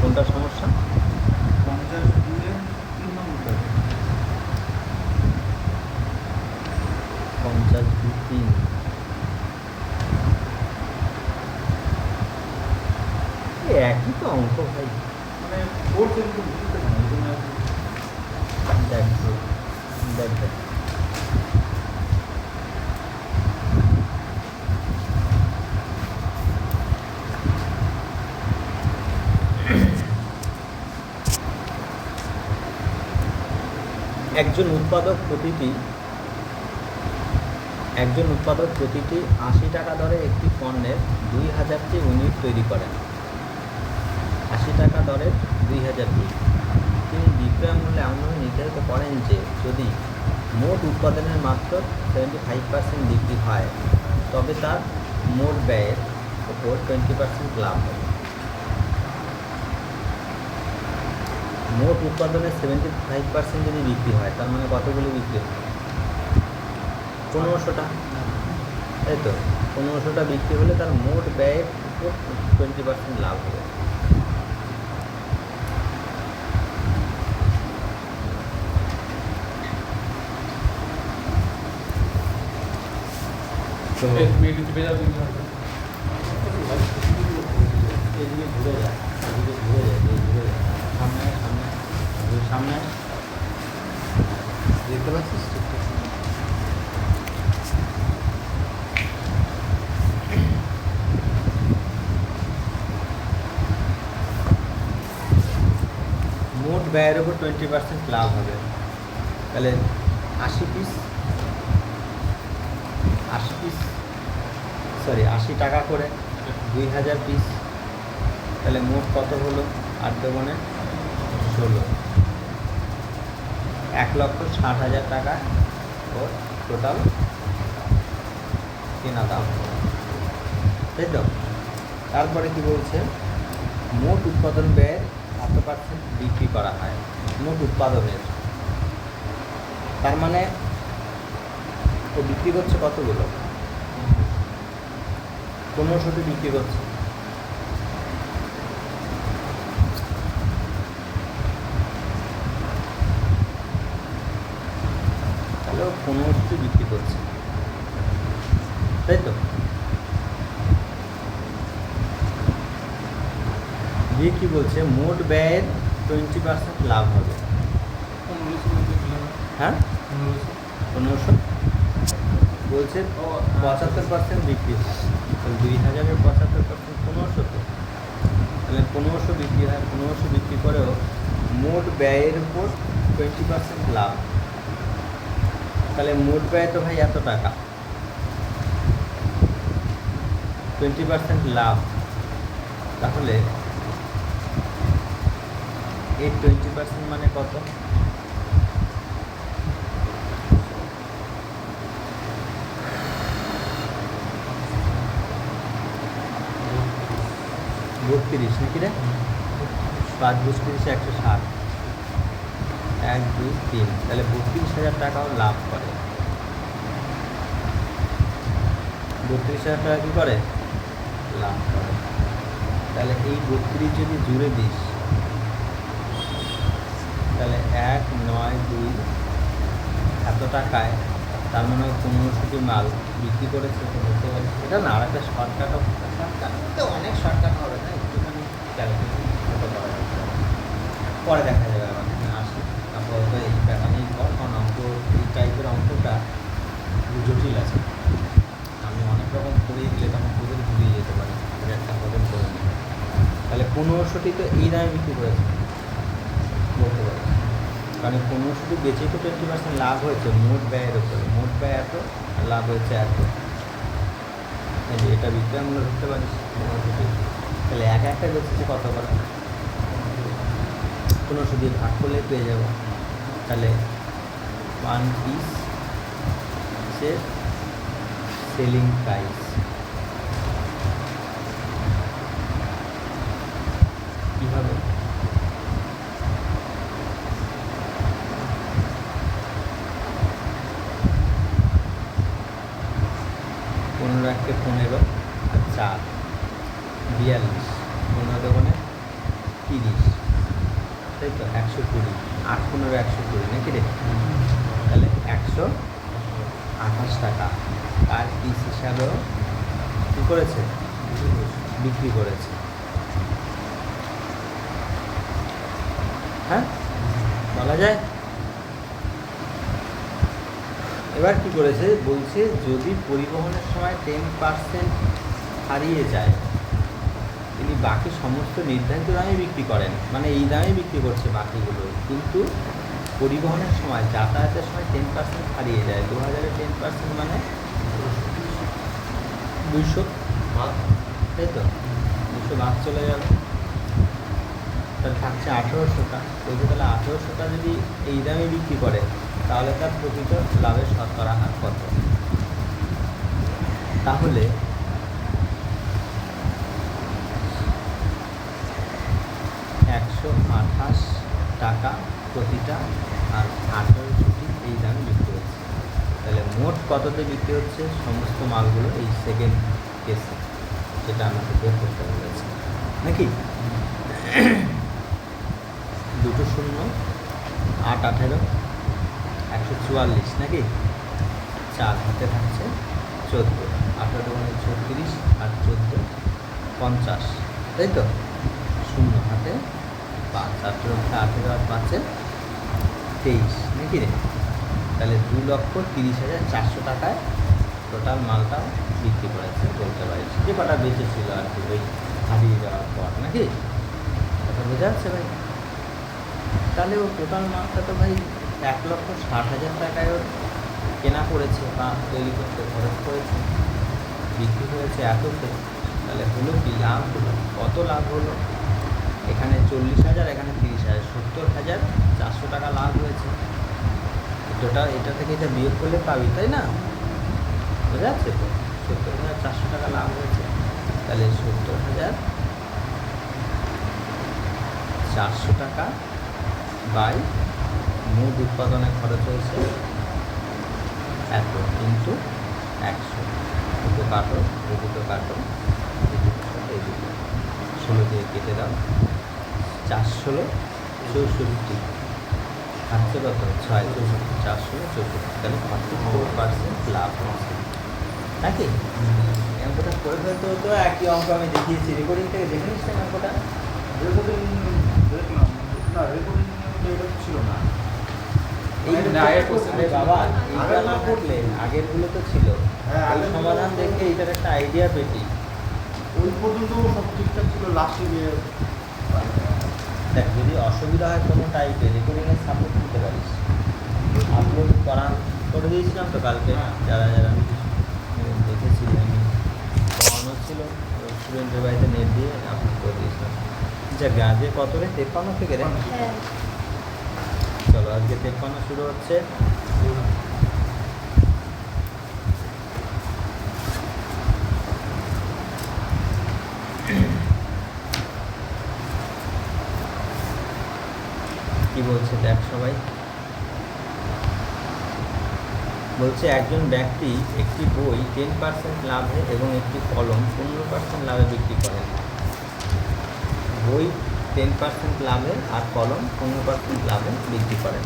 কোনটা সমস্যা? 50/3 একই তো অঙ্ক ভাই, মানে ফোর্স কিন্তু বুঝতে পারি দেখ দেখ দেখ একজন উৎপাদক প্রতিটি 80 টাকা দরে একটি পণ্যের 2000টি ইউনিট তৈরি করেন। 80 টাকা দরে 2000টি। তিনি বিক্রয় মূল্যে এমনভাবে নির্ধারিত করেন যে যদি মোট উৎপাদনের মাত্র 75% বিক্রি হয় তবে তার মোট ব্যয়ের ওপর 20% লাভ হবে। মোট উৎপাদনের 75% যদি বিক্রি হয় তার মানে কতগুলো বিক্রি হয়? 1500টা, তাই তো? 1500টা বিক্রি হলে তার মোট ব্যয়ের উপর 20% লাভ হবে। তো এদিকে ঘুরে যায়, সামনে সামনে সামনে দেখতে পাচ্ছিস? মোট ব্যয়ের উপর 20% লাভ হবে। তাহলে 80 টাকা করে 2000 পিস, তাহলে মোট কত হলো? 8 দুগুণে 16, 1,60,000 টাকা ওর টোটাল কেনা দাম, তাই তো? তারপরে কি বলছে? মোট উৎপাদন ব্যয়ের কত % বিক্রি করা হয় মোট উৎপাদনের, তার মানে ও বিক্রি করছে কতগুলো? 1500টি বিক্রি করছে। তাহলে ও 1500টি বিক্রি করছে, তাই তো? দিয়ে কি বলছে? মোট ব্যয়ের 20% লাভ হবে। হ্যাঁ, 1500 বলছে 75% বিক্রি হয়, তাহলে 2000-এর 75% 1500, তো তাহলে 1500 বিক্রি হয়। 1500 বিক্রি করেও মোট ব্যয়ের উপর 20% লাভ, তাহলে মোট ব্যয় তো ভাই এত টাকা, 20% লাভ, তাহলে এই 20% মানে কত? 32 নাকি রে? 5 × 30 160, 1 2 3, তাহলে 32,000 টাকাও লাভ করে। 32,000 টাকা কী করে? লাভ করে। তাহলে এই 32 যদি জুড়ে দিস তাহলে 1 9 2 এত টাকায়, তার মানে 1500টি মাল বিক্রি করেছে, তো বলতে পারি এটা না। আর একটা শর্টকাট তো অনেক শর্টকাট হবে না, একটুখানি ক্যালকুলেশন হতে পারে, পরে দেখা যাবে। আবার আসি আপাতত এই প্যাটার্নেই কর, কারণ অঙ্ক এই টাইপের অঙ্কটা জটিল আছে। আমি অনেক রকম করিয়ে দিলে তখন তোদের ঘুরিয়ে যেতে পারে, একটা পদের করে নিই। তাহলে 1500টি তো এই দামে বিক্রি করেছে বলতে পারি, কারণ 1500টি বেচে তো 20% লাভ হয়েছে মোট ব্যয়ের উপরে। মোট ব্যয় এত, লাভ হয়েছে এত, এটা বিক্রয় মূল্য ধরতে পারিস 1500টি। তাহলে একটা বেচেছে কত করে? 1500 দিয়ে ভাগ করলে পেয়ে যাব। তাহলে 1 পিস সেলিং প্রাইস কীভাবে? একটা 15 আর 4 42, 15 দোকানে 30, তাই তো 120, 8 15 120 নাকি রে? তাহলে 128 টাকা তার পিস হিসাবেও কী করেছে, বিক্রি করেছে। হ্যাঁ, বলা যায়। এবার কি করেছে বলছে, যদি পরিবহনের সময় 10% হারিয়ে যায়, তিনি বাকি সমস্ত নির্ধারিত দামে বিক্রি করেন, মানে এই দামে বিক্রি করছে বাকিগুলো, কিন্তু পরিবহনের সময় যাতায়াতের সময় 10% হারিয়ে যায়। 2000-এ 10% মানে 200, তাই তো 200 বাদ চলে যাবে, তাহলে থাকছে 1800টা। বলছে তাহলে 1800টা যদি এই দামে বিক্রি করে তাহলে তার প্রকৃত লাভের শতকরা হার কত? তাহলে 128 টাকা প্রতিটা, আর 1800টি এই দামে বিক্রি হচ্ছে। তাহলে মোট কততে বিক্রি হচ্ছে সমস্ত মালগুলো এই সেকেন্ড কেসে, যেটা আমাকে বের করতে বলেছে নাকি? 2 0 8 18 144 নাকি? 4 হাতে থাকছে 14, 18 মানে 36 আর 14 50, তাই তো? 0 হাতে 5, 18 আর 5-এ 23 নাকি রে? তাহলে 2,30,400 টাকায় টোটাল মালটা বিক্রি করেছে বলতে পারিস, যে কটা বেঁচেছিল আর কি ওই হারিয়ে যাওয়ার পর, নাকি? কথা বোঝা যাচ্ছে ভাই? তাহলে ও টোটাল মালটা তো ভাই 1,60,000 টাকায় ওর কেনা পড়েছে বা তৈরি করতে খরচ করেছে, বিক্রি হয়েছে এততে। তাহলে হলো কি লাভ হলো, কত লাভ হলো? এখানে 40,000, এখানে 30,000, 70,400 টাকা লাভ হয়েছে। টোটাল এটা থেকে এটা বিয়োগ করলে পাবি, তাই না? বোঝা যাচ্ছে তো? 70,400 টাকা লাভ হয়েছে। তাহলে 70,400 টাকা বাই মোট উৎপাদনে খরচ হয়েছে এত, কিন্তু 100। দুটো কাটো, এই দুটো কাটো, এই দুটো কাটো, এই দুটো 16 দিয়ে কেটে দাও। 4 16 64, থাকছে কত? 6 64, 4 16 64, তাহলে 44% লাভ হচ্ছে নাকি? অঙ্কটা করে ফেলতে হতো, একই অঙ্ক আমি দেখিয়েছি, রেকর্ডিং থেকে দেখে নিস না অঙ্কটা? রেকর্ডিং দেখলাম না, রেকর্ডিং এটা ছিল না। আরে বাবা, এইটা না করলে আগেরগুলো তো ছিল। হ্যাঁ, আগের সমাধান দেখে এইটার একটা আইডিয়া পেটি। ওই পর্যন্ত সব ঠিকঠাক ছিল, লাস্টে গিয়ে দেখ, যদি অসুবিধা হয় কোনো টাইপের, রেকর্ডিংয়ের সাপোর্ট নিতে পারিস। আপলোড করে দিয়েছিলাম তো কালকে, যারা যারা দেখেছিলি, আমি পড়ানো ছিল স্টুডেন্টের বাড়িতে নেট দিয়ে আপলোড করে দিয়েছিলাম। আচ্ছা, গাজে কত রে? 53 থেকে রে? চলো, আজকে 53 শুরু হচ্ছে। কি বলছে দেখ সবাই। বলছে একজন ব্যক্তি একটি বই 10% লাভে এবং একটি কলম 15% লাভে বিক্রি করেন। বই 10% লাভে আর কলম 15% লাভে বিক্রি করেন।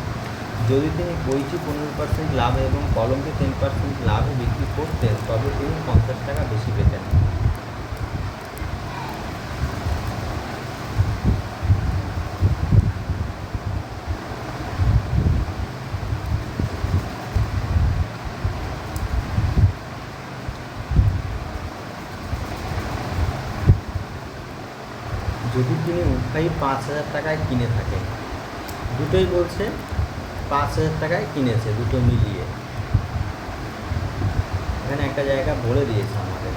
যদি তিনি বইটি 15% লাভে এবং কলমটি 10% লাভে বিক্রি করতেন, তবে তিনি 50 টাকা বেশি পেতেন। যদি তিনি উভয়ই 5,000 টাকায় কিনে থাকেন, দুটোই বলছে 5,000 টাকায় কিনেছে, দুটো মিলিয়ে। এখানে একটা জায়গা বলে দিয়েছে আমাদের,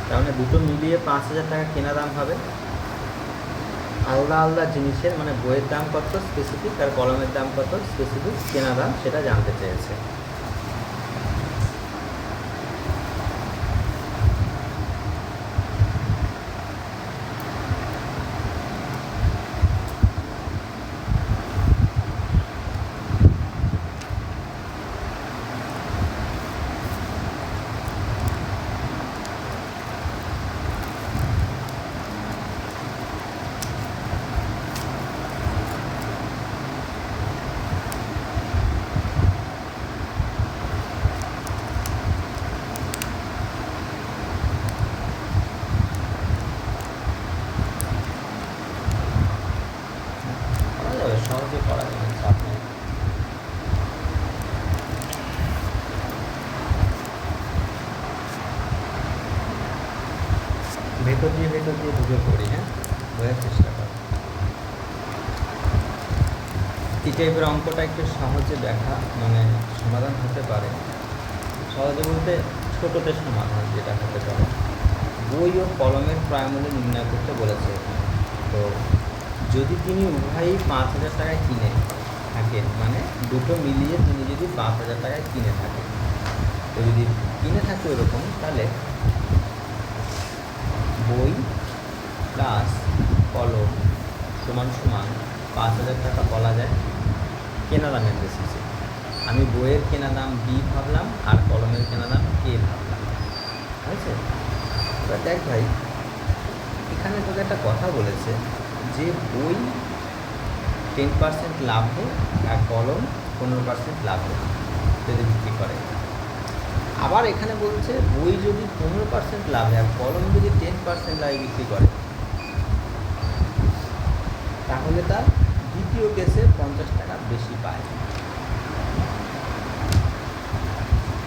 তার মানে দুটো মিলিয়ে 5,000 টাকা কেনা দাম হবে। আলাদা আলাদা জিনিসের, মানে বইয়ের দাম কত স্পেসিফিক আর কলমের দাম কত স্পেসিফিক, কেনা দাম সেটা জানতে চেয়েছে। দিয়ে ঢুকে পড়ি, হ্যাঁ, বোঝার চেষ্টা করো। এই টাইপের অঙ্কটা একটু সহজে দেখা মানে সমাধান হতে পারে। সহজে বলতে ছোটোতে সমাধান যেটা হতে পারে। বই ও কলমের প্রায়মূল্য নির্ণয় করতে বলেছে। তো যদি তিনি উভয়ই 5,000 টাকায় কিনে থাকেন, মানে দুটো মিলিয়ে তিনি যদি 5,000 টাকায় কিনে থাকেন, তো যদি কিনে থাকে ওরকম, তাহলে বই প্লাস কলম সমান সমান 5,000 টাকা বলা যায় কেনা দামের বেসিসে। আমি বইয়ের কেনা দাম বি ভাবলাম আর কলমের কেনা দাম কে ভাবলাম, ঠিক আছে? এবার দেখ ভাই, এখানে তোকে একটা কথা বলেছে যে বই 10% লাভে আর কলম 15% লাভে যদি বিক্রি করে। আবার এখানে বলছে বই যদি 15% লাভে আর কলম যদি 10% লাভে বিক্রি করে, তাহলে তার দ্বিতীয় কেসে 50 টাকা বেশি পায়,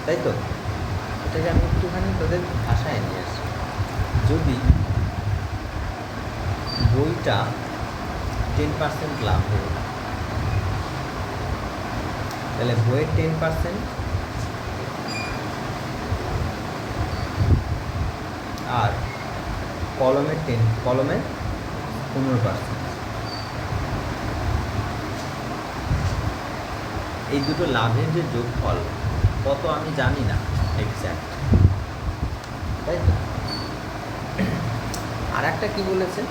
তাই তো? এটাকে আমি একটুখানি তোদের ভাষায় নিয়ে আসি। যদি বইটা 10% লাভে, তাহলে বইয়ের 10% আর কলমের 15%। এই দুটো লাভের যে যোগফল কত আমি জানি না এক্স্যাক্ট, তাই তো? আর একটা কী বলেছে,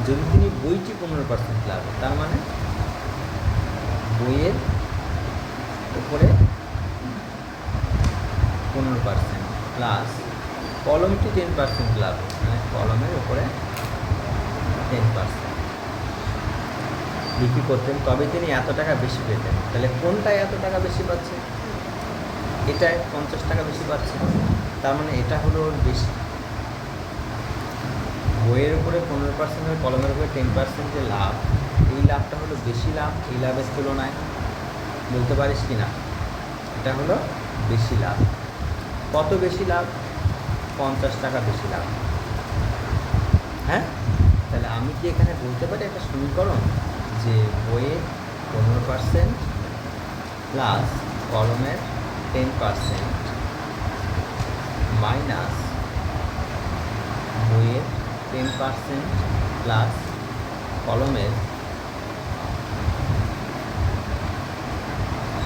যদি তিনি বইটি 15% লাভে, তার মানে বইয়ের উপরে 15% প্লাস কলমটি 10% লাভে, মানে কলমের উপরে 10% বিক্রি করতেন, তবে তিনি এত টাকা বেশি পেতেন। তাহলে কোনটায় এত টাকা বেশি পাচ্ছে? এটায় 50 টাকা বেশি পাচ্ছে, তার মানে এটা হলো ওর বেশি। বইয়ের উপরে 15% আর কলমের উপরে 10% যে লাভ, এই লাভটা হলো বেশি লাভ এই লাভের তুলনায়। বলতে পারিস কি না? এটা হলো বেশি লাভ। কত বেশি লাভ? 50 টাকা বেশি লাভ, হ্যাঁ? তাহলে আমি কি এখানে বলতে পারি একটা সমীকরণ যে বইয়ের 15% প্লাস কলমের 10% মাইনাস বইয়ের 10% প্লাস কলমের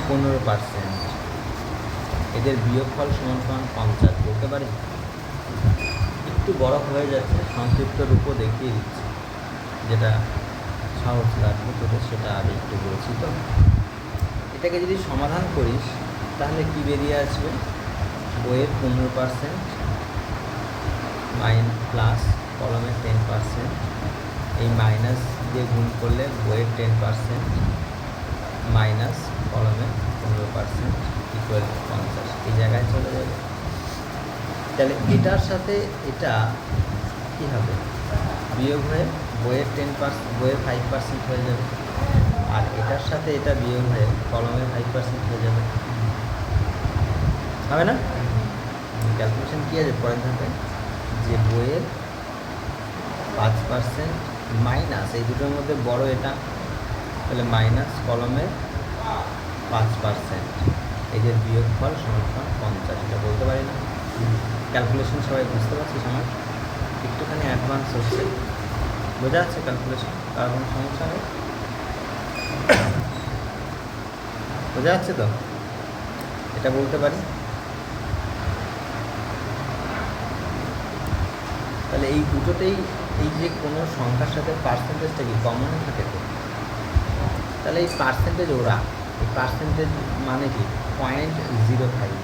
15%, এদের বিয়োগফল সমান সমান 50 বলতে পারি? একটু বড় হয়ে যাচ্ছে, সংক্ষিপ্ত রূপও দেখিয়ে দিচ্ছি, যেটা সহজ লাগবে তোদের সেটা আমি একটু বলছি। তো এটাকে যদি সমাধান করিস তাহলে কি বেরিয়ে আসবে? বইয়ের 15% প্লাস কলমের 10%, এই মাইনাস দিয়ে গুণ করলে বইয়ের 10% মাইনাস কলমের 15% ইকুয়াল 50, এই জায়গায় চলে যাবে। তাহলে এটার সাথে এটা কী হবে? বিয়োগ হয়ে বইয়ের 10%, বইয়ের 5% হয়ে যাবে, আর এটার সাথে এটা বিয়োগ হয়ে কলমের 5% হয়ে যাবে, হবে না? ক্যালকুলেশন কী আছে পরের ধাপে, যে বইয়ের 5% মাইনাস এই দুটোর মধ্যে বড় এটা, তাহলে মাইনাস কলমের 5%, এদের বিয়োগফল সমান 50, এটা বলতে পারি না? ক্যালকুলেশন সবাই বুঝতে পারছিস? আমার একটুখানি অ্যাডভান্স হচ্ছে, বোঝা যাচ্ছে ক্যালকুলেশন? কার কোনো সমস্যা নেই? বোঝা যাচ্ছে তো? এটা বলতে পারি। তাহলে এই দুটোতেই এই যে কোনো সংখ্যার সাথে পার্সেন্টেজটা কি কমন থাকে, তো তাহলে এই পার্সেন্টেজ ওরা, এই পার্সেন্টেজ মানে কি 0.05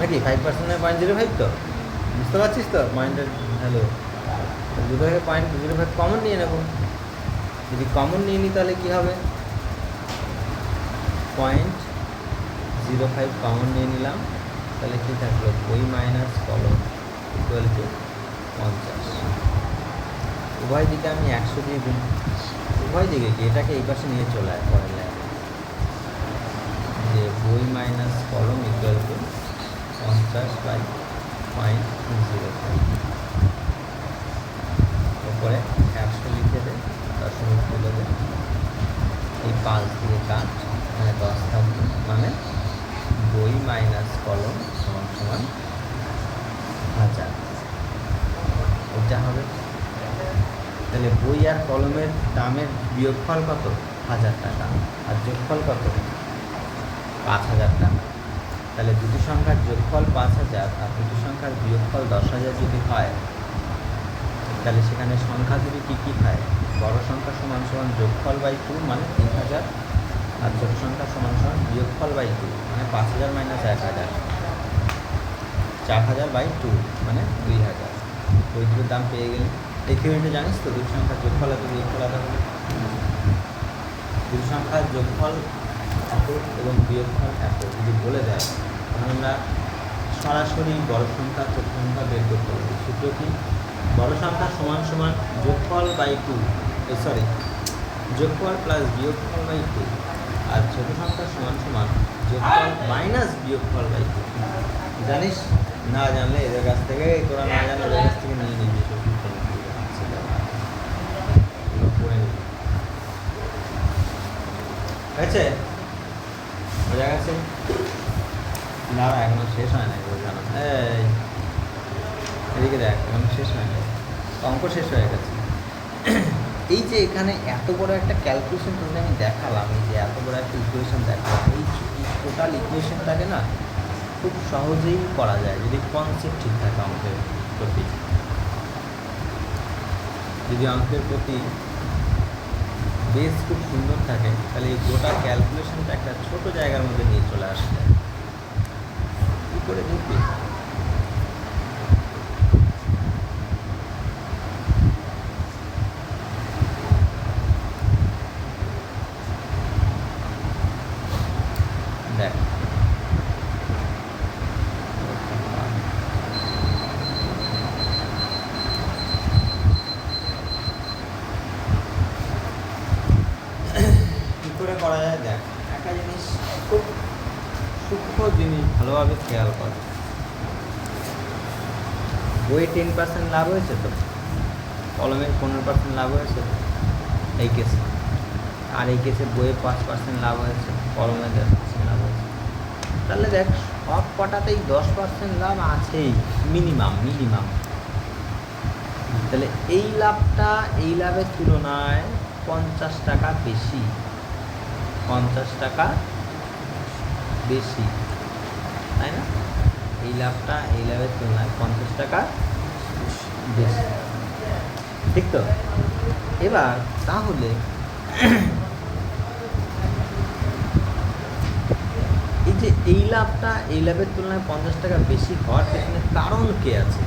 নাকি 5% 0.05, তো বুঝতে পারছিস তো পয়েন্টের ভ্যালু? দুটো থেকে 0.05 কমন নিয়ে নেব। যদি কমন নিয়ে নিই তাহলে কী হবে? 0.05 কমন নিয়ে নিলাম, তাহলে কী থাকলো? বই মাইনাস কলম ইকুয়াল টু 50। উভয় দিকে আমি 100 দিয়ে গুণ, উভয় দিকে কি এটাকে এই পাশে নিয়ে চলে আয় পরের লাইনে, যে বই মাইনাস কলম ইকুয়াল টু 50/0.05 ওপরে 100 লিখে দে, দশমিক তুলে দে, এই 5 দিয়ে কাট, এখানে 10 থাকবে, মানে বই মাইনাস কলম সমান সমান 1000। এটা হবে। তাহলে বই আর কলমের দামের বিয়োগফল কত? 1000 টাকা, আর যোগফল কত? 5000 টাকা। তাহলে দুটি সংখ্যার যোগফল 5000 আর দুটি সংখ্যার বিয়োগফল 10,000 যদি হয়, তাহলে সেখানে সংখ্যা দুটি কী কী হয়? বড় সংখ্যা সমান সমান যোগফল বাই 2 মানে 3000, আর ছোট সংখ্যা সমান সমান বিয়োগফল বাই 2 মানে 5000 মাইনাস 1000, 4000/2 মানে 2000। ওই দুটোর দাম পেয়ে গেলে এই থিওরিটা জানিস তো, দুটি সংখ্যার যোগফল এত, বিয়োগফল এত হলে দুটি সংখ্যার যোগফল এত এবং বিয়োগফল এত যদি বলে দেয়, তাহলে আমরা সরাসরি বড় সংখ্যা ছোট সংখ্যা বের করতে পারি। সূত্র কি? বড় সংখ্যা সমান সমান যোগফল বাই 2, সরি যোগফল প্লাস বিয়োগফল বাই 2, আর ছোট সংখ্যা সমান সমান যোগফল মাইনাস বিয়োগফল বাই 2। জানিস? না জানলে এদের কাছ থেকে, তোরা না জানলে এদের কাছ থেকে নিয়ে নিবি সব সূত্র, পড়ে নিবি। হয়েছে? বোঝা গেছে? না এখনো শেষ হয় নাই, বোঝানো। এই এদিকে দেখ, এখনো শেষ হয় নাই, অঙ্ক শেষ হয়ে গেছে। এই যে এখানে এত বড় একটা ক্যালকুলেশন তোকে আমি দেখালাম, এই যে এত বড় একটা ইকুয়েশন দেখালাম, এই টোটাল ইকুয়েশনটাকে না খুব সহজেই করা যায় যদি কনসেপ্ট ঠিক থাকে অঙ্কের প্রতি। যদি অঙ্কের প্রতি বেস খুব সুন্দর থাকে, তাহলে এই গোটা ক্যালকুলেশনটা একটা ছোট জায়গার মধ্যে নিয়ে চলে আসে। কী করে দেখবি? দেখ, কী করে করা যায়? দেখ, একটা জিনিস খুব সূক্ষ্ম জিনিস ভালোভাবে খেয়াল কর। বইয়ে 10% লাভ হয়েছে তো, কলমের 15% লাভ হয়েছে তো এই কেসে, আর এই কেসে বইয়ে 5% লাভ হয়েছে, কলমে 10% লাভ হয়েছে। তাহলে দেখ, সব কটাতেই 10% লাভ আছেই, মিনিমাম। তাহলে এই লাভটা এই লাভের তুলনায় 50 টাকা বেশি, 50 টাকা বেশি, তাই না? এই লাভটা এই লাভের তুলনায় 50 টাকা বেশি, ঠিক তো? এবার তাহলে এই যে এই লাভটা এই লাভের তুলনায় 50 টাকা বেশি হওয়ার পেছনে কারণ কে আছে?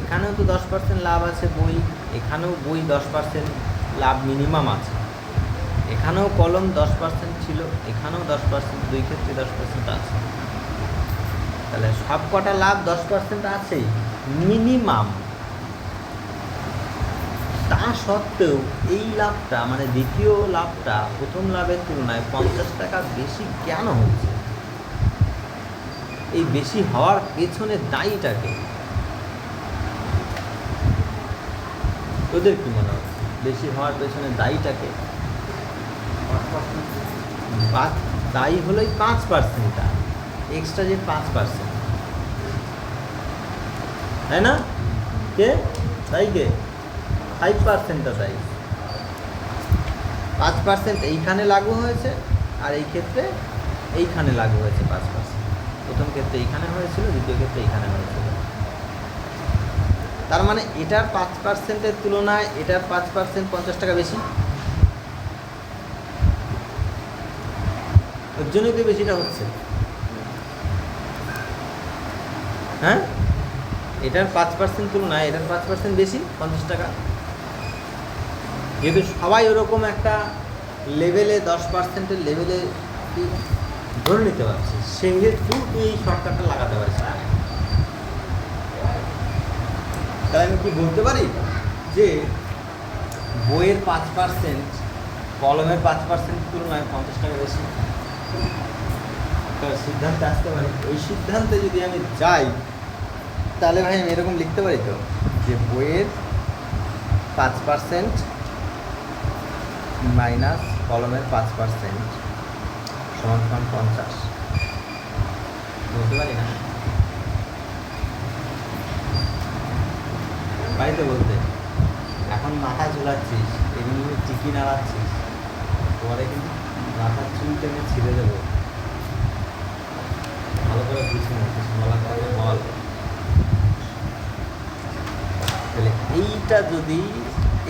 এখানেও তো 10% লাভ আছে বই, এখানেও বই 10% লাভ মিনিমাম আছে, এখানেও কলম 10% ছিল, এখানেও 10%, দুই ক্ষেত্রে 10% আছে। তাহলে সব কটা লাভ 10% আছেই মিনিমাম। তা সত্ত্বেও এই লাভটা মানে দ্বিতীয় লাভটা প্রথম লাভের তুলনায় 50 টাকা বেশি কেন হচ্ছে? এই বেশি হওয়ার পেছনে দায়ীটাকে তোদের কি মনে হচ্ছে? বেশি হওয়ার পেছনে দায়ীটাকে? দায়ী হলো এই 5%টা এক্সট্রা, যে 5%, তাই না? কে দায়ী? কে? 5%টা দায়ী। 5% এইখানে লাগু হয়েছে, আর এই ক্ষেত্রে এইখানে লাগু হয়েছে 5%। প্রথম ক্ষেত্রে এইখানে হয়েছিল, দ্বিতীয় ক্ষেত্রে এইখানে হয়েছিল। তার মানে এটার 5%-এর তুলনায় এটার 5% 50 টাকা বেশি, ওর জন্যই তো বেশিটা হচ্ছে। হ্যাঁ, এটার 5% তুলনায় এটার 5% বেশি, 50 টাকা। যেহেতু সবাই ওরকম একটা লেভেলে 10%-এর লেভেলে তুই ধরে নিতে পারছিস, সেহেতু তুই এই শর্টকাটটা লাগাতে পারিস না। তাই আমি কি বলতে পারি যে বইয়ের 5% কলমের 5% তুলনায় 50 টাকা বেশি? একটা সিদ্ধান্তে আসতে পারি, ওই সিদ্ধান্তে যদি আমি যাই তাহলে ভাই আমি এরকম লিখতে পারি তো যে বইয়ের 5% মাইনাস কলমের 5% সমান সমান 50, বলতে পারি না? পারি তো বলতে। এখন মাথা ঝুলাচ্ছিস, এমনি টিকি নাড়াচ্ছিস, পরে কিন্তু মাথার চুল টেনে ছিঁড়ে দেবো। ভালো করে বুঝি না, কিছু বলার থাকলে বল। তাহলে এইটা যদি,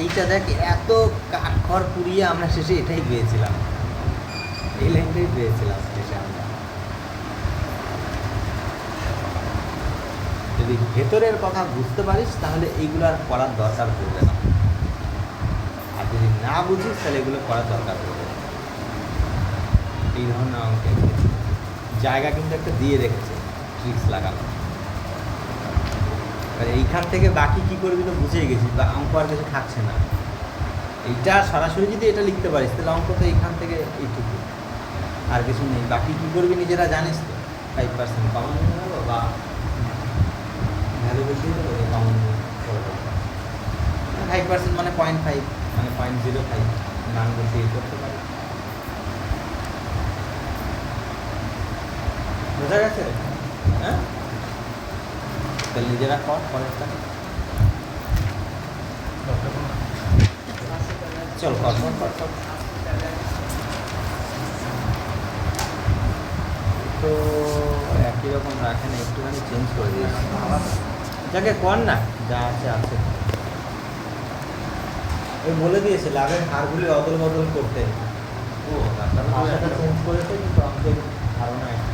এইটা দেখ, এত কাঠখড় পুড়িয়ে আমরা শেষে এটাই পেয়েছিলাম, এই লাইনটাই পেয়েছিলাম শেষে আমরা। যদি ভেতরের কথা বুঝতে পারিস তাহলে এইগুলো আর করার দরকার পড়বে না, আর যদি না বুঝিস তাহলে এগুলো করার দরকার পড়বে না। এই ধরনের অঙ্কে জায়গা কিন্তু একটা দিয়ে রেখেছে ট্রিক্স লাগানো। এবার এইখান থেকে বাকি কী করবি তো বুঝেই গেছিস, বা অঙ্ক আর কিছু থাকছে না। এইটা সরাসরি যদি এটা লিখতে পারিস তাহলে অঙ্ক তো এইখান থেকে এইটুকু, আর কিছু নেই। বাকি কী করবি নিজেরা জানিস তো, 5% কমন নিয়ে নেবো বা ভ্যালু বসিয়ে দেবো, কমন করে দেবো। 5% মানে 0.5 মানে 0.05 মান বসিয়ে করতে পারি। বোঝা গেছে? হ্যাঁ, তাহলে নিজেরা কর পরেরটা। চল কর কর কর। তো একই রকম রাখে না, একটুখানি চেঞ্জ করে দিয়েছি। যাকে কর না, যা আছে আছে। ওই বলে দিয়েছে লাভের হারগুলি অদল বদল করতে। ও ভাষাটা চেঞ্জ করেছে কিন্তু আমাদের ধারণা একই।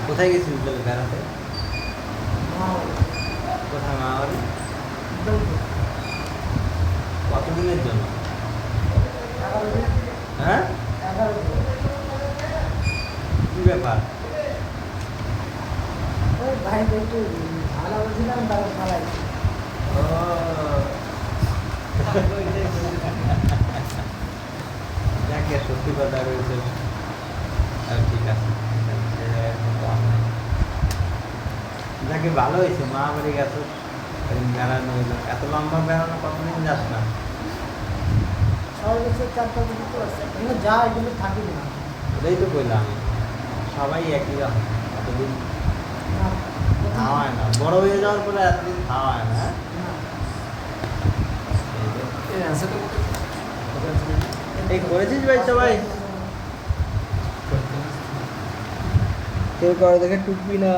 কোথায় গেছিস বলে বেড়াতে? কোথায় মা বাড়ি? কতদিনের জন্য? হ্যাঁ, কি ব্যাপার? যাকে সত্যি কথা রয়েছে, ঠিক আছে, যাকে ভালো হয়েছে মা বাড়ি গেছো, বেড়ানো হইলো। এত লম্বা বেড়ানো কতদিন যাস না? ওটাই তো বললাম, সবাই একই রকম, এতদিন খাওয়া হয় না। বড় হয়ে যাওয়ার পরে এতদিন খাওয়া হয় না। এই করেছিস ভাই সবাই? কেউ করে দেখে টুকবি না।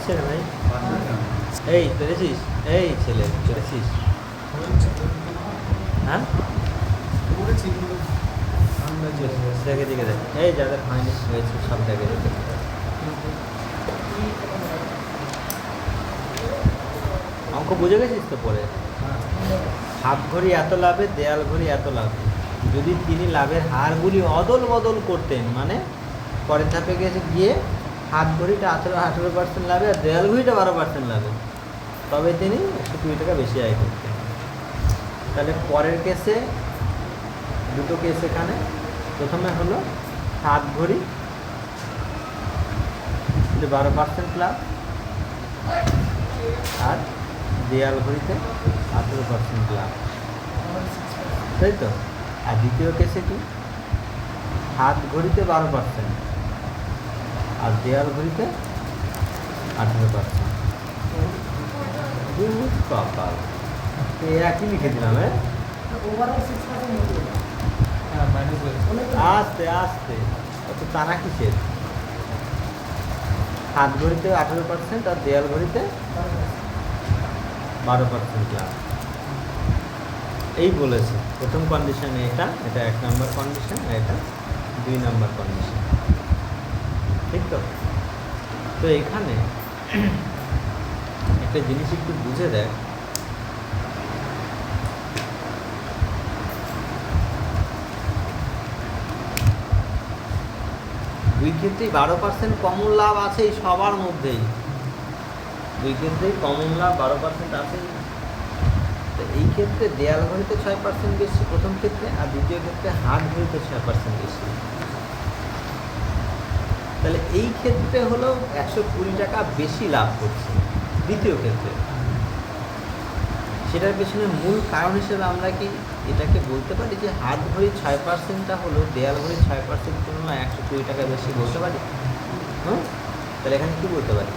হচ্ছে রে ভাই? এই পেরেছিস? এই ছেলে পেরেছিস? হ্যাঁ দেখে দিকে দেখ, এই যাদের হয়নি হয়েছে সব দেখে দিকে। অঙ্ক বুঝে গেছিস তো পরে? হাত ঘড়ি এত লাভে, দেয়াল ঘড়ি এত লাভে। যদি তিনি লাভের হারগুলি অদল বদল করতেন, মানে পরের ধাপে গিয়ে হাত ঘড়িটা 18% লাভে আর দেয়াল ঘড়িটা 12% লাভে, তবে তিনি 120 টাকা বেশি আয় করতেন। তাহলে পরের কেসে দুটো কেস এখানে। প্রথমে হলো হাত ঘড়ি 12% লাভ আর দেয়াল ঘড়িতে 18% লাভ, তাই তো? আর দ্বিতীয় কেসে কি? হাত ঘড়িতে 12% আর দেয়াল ঘড়িতে 18%। কপাল, একই লিখে দিলাম। আস্তে আস্তে, অত তারা কিসের? হাত ঘড়িতে 18% আর দেয়াল ঘড়িতে 12% লাভ, এই বলেছে। প্রথম কন্ডিশন এটা, এটা 1 নম্বর কন্ডিশন, আর এটা 2 নম্বর কন্ডিশন, ঠিক তো? তো এখানে একটা জিনিস একটু বুঝে দেখ, দুই ক্ষেত্রেই 12% কমন লাভ আছে সবার মধ্যেই, দুই ক্ষেত্রেই কমন লাভ 12% আছেই। তো এই ক্ষেত্রে দেয়াল ঘড়িতে 6% বেশি প্রথম ক্ষেত্রে, আর দ্বিতীয় ক্ষেত্রে হাত ঘড়িতে 6% বেশি। তাহলে এই ক্ষেত্রে হলো 120 টাকা বেশি লাভ করছে দ্বিতীয় ক্ষেত্রে। সেটার পেছনে মূল কারণ হিসেবে আমরা কি এটাকে বলতে পারি যে হাত ঘড়ি 6%টা হলো দেয়াল ঘড়ি 6% তুলনায় 120 টাকা বেশি বলতে পারি? তাহলে এখানে কি বলতে পারি?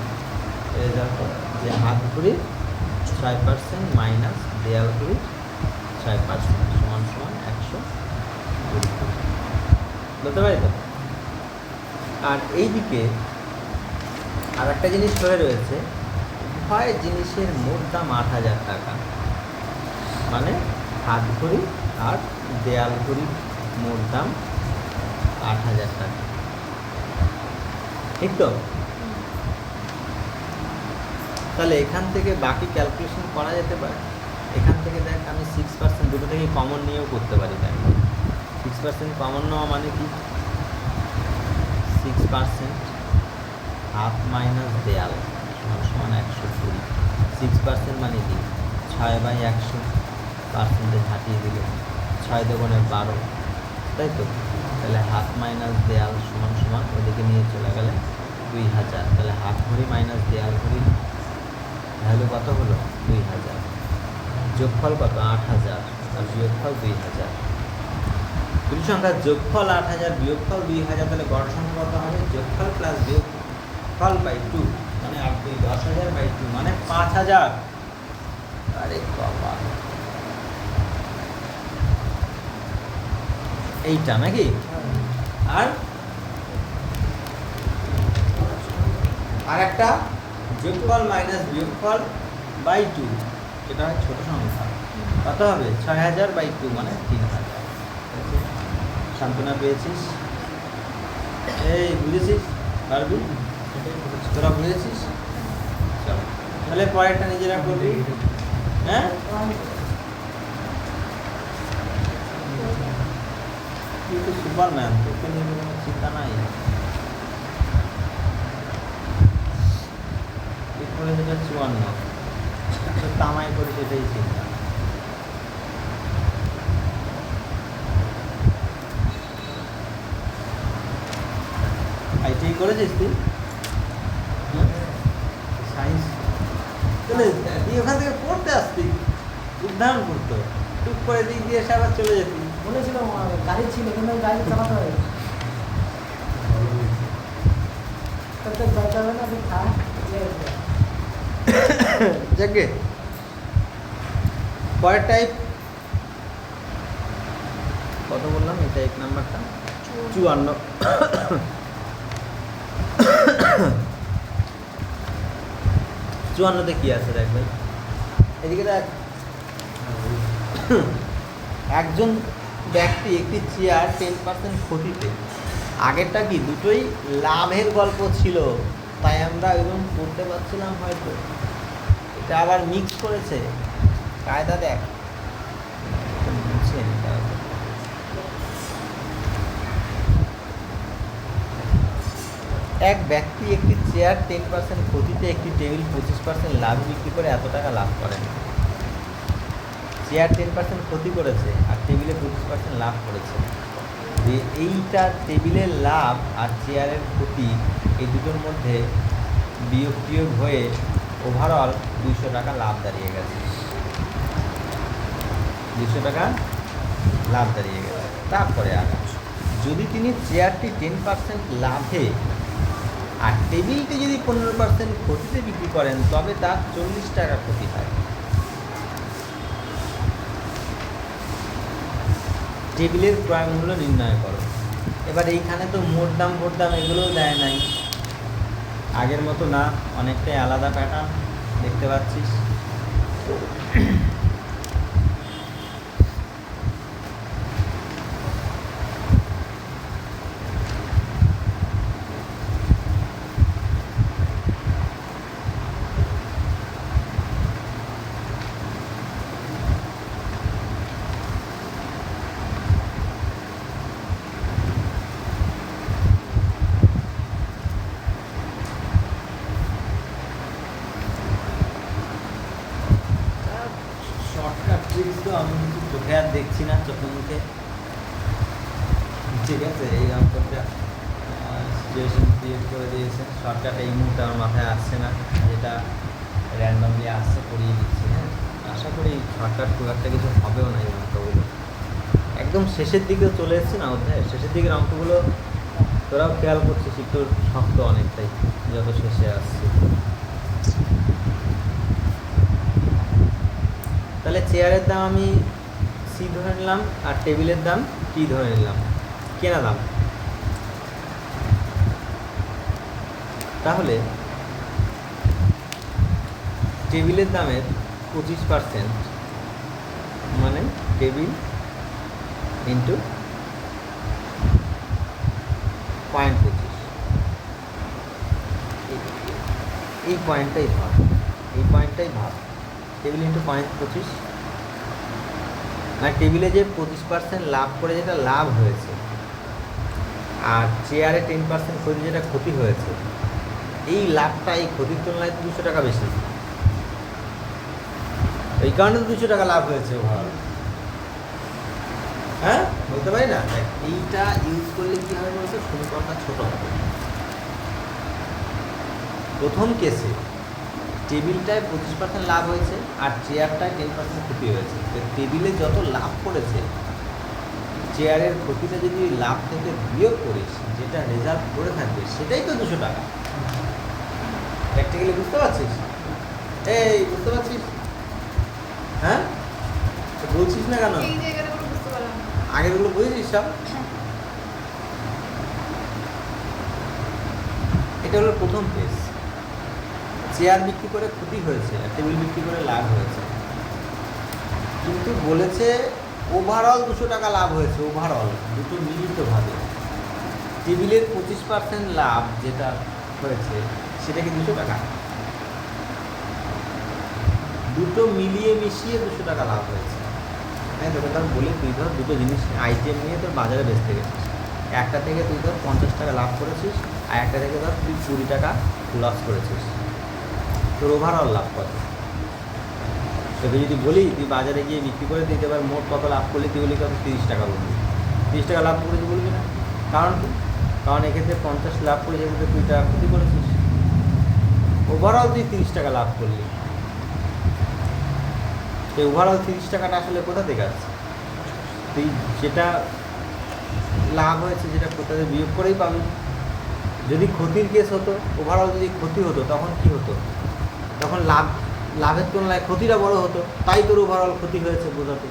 যে হাত ঘড়ির 6% মাইনাস দেয়াল ঘড়ির 6% সমান সমান 120 বলতে পারি তো? আর এইদিকে আর একটা জিনিস ধরে রয়েছে, হয় জিনিসের মোট দাম 8,000 টাকা, মানে হাত ঘড়ি আর দেয়াল ঘড়ির মোট দাম 8,000 টাকা, ঠিক তো? তাহলে এখান থেকে বাকি ক্যালকুলেশন করা যেতে পারে। এখান থেকে দেখ, আমি 6% দুটো থেকে কমন নিয়েও করতে পারি। দেখ 6% কমন নেওয়া মানে কি? 6% হাফ মাইনাস দেয়াল সমান 120। 6% মানে কি? 6/100 পার্সেন্টে ঝাঁটিয়ে দিলে 6 দোকানে 12, তাই তো? তাহলে হাফ মাইনাস দেয়াল সমান সমান ওদিকে নিয়ে চলে গেলে 2000। তাহলে হাফ ঘড়ি মাইনাস দেয়াল ঘড়ি ভ্যালু কত হলো? 2000। যোগফল কত? 8000 আর বিয়োগফল 2000। দুটি সংখ্যার যোগফল 8000, বিয়োগফল 2000, তাহলে গড় সংখ্যা কত হবে? যোগফল প্লাস বিয়োগফল বাই 2, মানে 10,000/2 মানে 5000। আরে বাবা, এইটা নাকি? আর একটা যোগফল মাইনাস বিয়োগফল বাই 2, এটা হয় ছোট সংখ্যা, কত হবে? 6000/2 মানে 3000। সান্ত্বনা পেয়েছিস? এই বুঝেছিস? পারবি? তোরা বুঝেছিস? চলো তাহলে পরেরটা নিজেরা করবি। হ্যাঁ, তুই তো সুপারম্যান, তোকে নিয়ে কোনো চিন্তা নাই। এরপরে যেটা 54, তামাই করি সেটাই চিন্তা। আইটিআই করেছিস তুই? সায়েন্স, তাহলে তুই ওখান থেকে পড়তে আসতি, উদ্ধারণ করতো, টুক করে দিক দিয়ে এসে আবার চলে যেতি। বলেছিলাম গাড়ি ছিল, কিন্তু গাড়ি চালাতে হবে, যাইতে হবে না, যাকে পরের টাইপ কত বললাম? এটা 1 নাম্বারটা 54। 54-তে কি আছে দেখ ভাই, এদিকে দেখ। একজন ব্যক্তি একটি চেয়ার 10% ক্ষতিতে, আগেরটা কি দুটোই লাভের গল্প ছিল, তাই আমরা একদম করতে পারছিলাম হয়তো। এটা আবার মিক্স করেছে, কায়দা দেখ, বুঝছে নিতে হবে। এক ব্যক্তি একটি চেয়ার 10% ক্ষতিতে একটি টেবিল 25% লাভ বিক্রি করে এত টাকা লাভ করেন। চেয়ার 10% ক্ষতি করেছে আর টেবিলে 25% লাভ করেছে। যে এইটা টেবিলের লাভ আর চেয়ারের ক্ষতি, এই দুটোর মধ্যে বিয়োগ হয়ে ওভারঅল 200 টাকা লাভ দাঁড়িয়ে গেছে। 200 টাকা লাভ দাঁড়িয়ে গেছে। তারপরে আগে যদি তিনি চেয়ারটি 10% লাভে আর টেবিলটি যদি 15% ক্ষতিতে বিক্রি করেন, তবে তার 40 টাকা ক্ষতি হয়। টেবিলের ক্রয় মূল্য নির্ণয় করো। এবার এইখানে তো মোট দাম এগুলোও দেয় নাই, আগের মতো না, অনেকটাই আলাদা প্যাটার্ন দেখতে পাচ্ছিস। শর্টকাট ট্রিক্স তো আমি কিছু চোখে আর দেখছি না, চোখে মুখে, ঠিক আছে। এই অঙ্কটা সিচুয়েশন ক্রিয়েট করে দিয়েছে। শর্টকাট এই মুহূর্তে আমার মাথায় আসছে না, যেটা র্যান্ডমলি আসছে করিয়ে দিচ্ছি। হ্যাঁ, আশা করি শর্টকাট খুব একটা কিছু হবেও না। এই অঙ্কগুলো একদম শেষের দিকেও চলে এসছে না, অধ্যায়ের শেষের দিকের অঙ্কগুলো তোরাও খেয়াল করছিস, একটু শক্ত অনেকটাই যত শেষে আসছে। তাহলে চেয়ারের দাম আমি সি ধরে নিলাম আর টেবিলের দাম টি ধরে নিলাম, কেনা দাম। তাহলে টেবিলের দামের 25% মানে টেবিল ইন্টু 0.25, এই পয়েন্টটাই ভাব, টেবিল ইন্টু 0.25, মানে টেবিলে যে 25% লাভ করে যেটা লাভ হয়েছে আর চেয়ারে 10% ক্ষতি যেটা ক্ষতি হয়েছে, এই লাভটা এই ক্ষতির তুলনায় 200 টাকা বেশি। এই কারণে তো 200 টাকা লাভ হয়েছে ওভারঅল। হ্যাঁ, বলতে পারি না, এইটা ইউজ করলে কী হবে বলতে, সমীকরণটা ছোট হবে। প্রথম কেসে টেবিলটায় 25% লাভ হয়েছে আর চেয়ারটায় 10% ক্ষতি হয়েছে। তো টেবিলে যত লাভ করেছে, চেয়ারের ক্ষতিটা যদি লাভ থেকে বিয়োগ করিস, যেটা রেজাল্ট করে থাকবে সেটাই তো 200 টাকা। প্র্যাকটিক্যালি বুঝতে পারছিস? এই বুঝতে পারছিস? হ্যাঁ, বলছিস না কেন? আগেরগুলো বুঝেছিস সব? এটা হলো প্রথম কেস, চেয়ার বিক্রি করে ক্ষতি হয়েছে আর টেবিল বিক্রি করে লাভ হয়েছে, কিন্তু বলেছে ওভারঅল 200 টাকা লাভ হয়েছে। ওভারঅল দুটো মিলিতভাবে টেবিলের 25% লাভ যেটা হয়েছে সেটা কি 200 টাকা? দুটো মিলিয়ে মিশিয়ে 200 টাকা লাভ হয়েছে। হ্যাঁ, তোকে ধর বলে তুই ধর দুটো জিনিস আইটেম নিয়ে তোর বাজারে বেচতে গেছিস, একটা থেকে তুই ধর 50 টাকা লাভ করেছিস আর একটা থেকে ধর তুই 20 টাকা লস করেছিস, তোর ওভারঅল লাভ কত? তোকে যদি বলি তুই বাজারে গিয়ে বিক্রি করে দিতে পার, মোট কত লাভ করলি, তুই বলি কত? 30 টাকা বলবি। 30 টাকা লাভ করেছি বলবি না? কারণ এক্ষেত্রে 50 লাভ করে যেক্ষেত্রে 2 টাকা ক্ষতি করেছিস, ওভারঅল তুই 30 টাকা লাভ করলি। এই ওভারঅল 30 টাকাটা আসলে কোথা থেকে আসছে? তুই যেটা লাভ হয়েছে যেটা কোথা থেকে বিয়োগ করেই পাবি। যদি ক্ষতির কেস হতো, ওভারঅল যদি ক্ষতি হতো, তখন কি হতো? তখন লাভের তুলনায় ক্ষতিটা বড় হতো, তাই তোর ওভারঅল ক্ষতি হয়েছে বোঝাতে।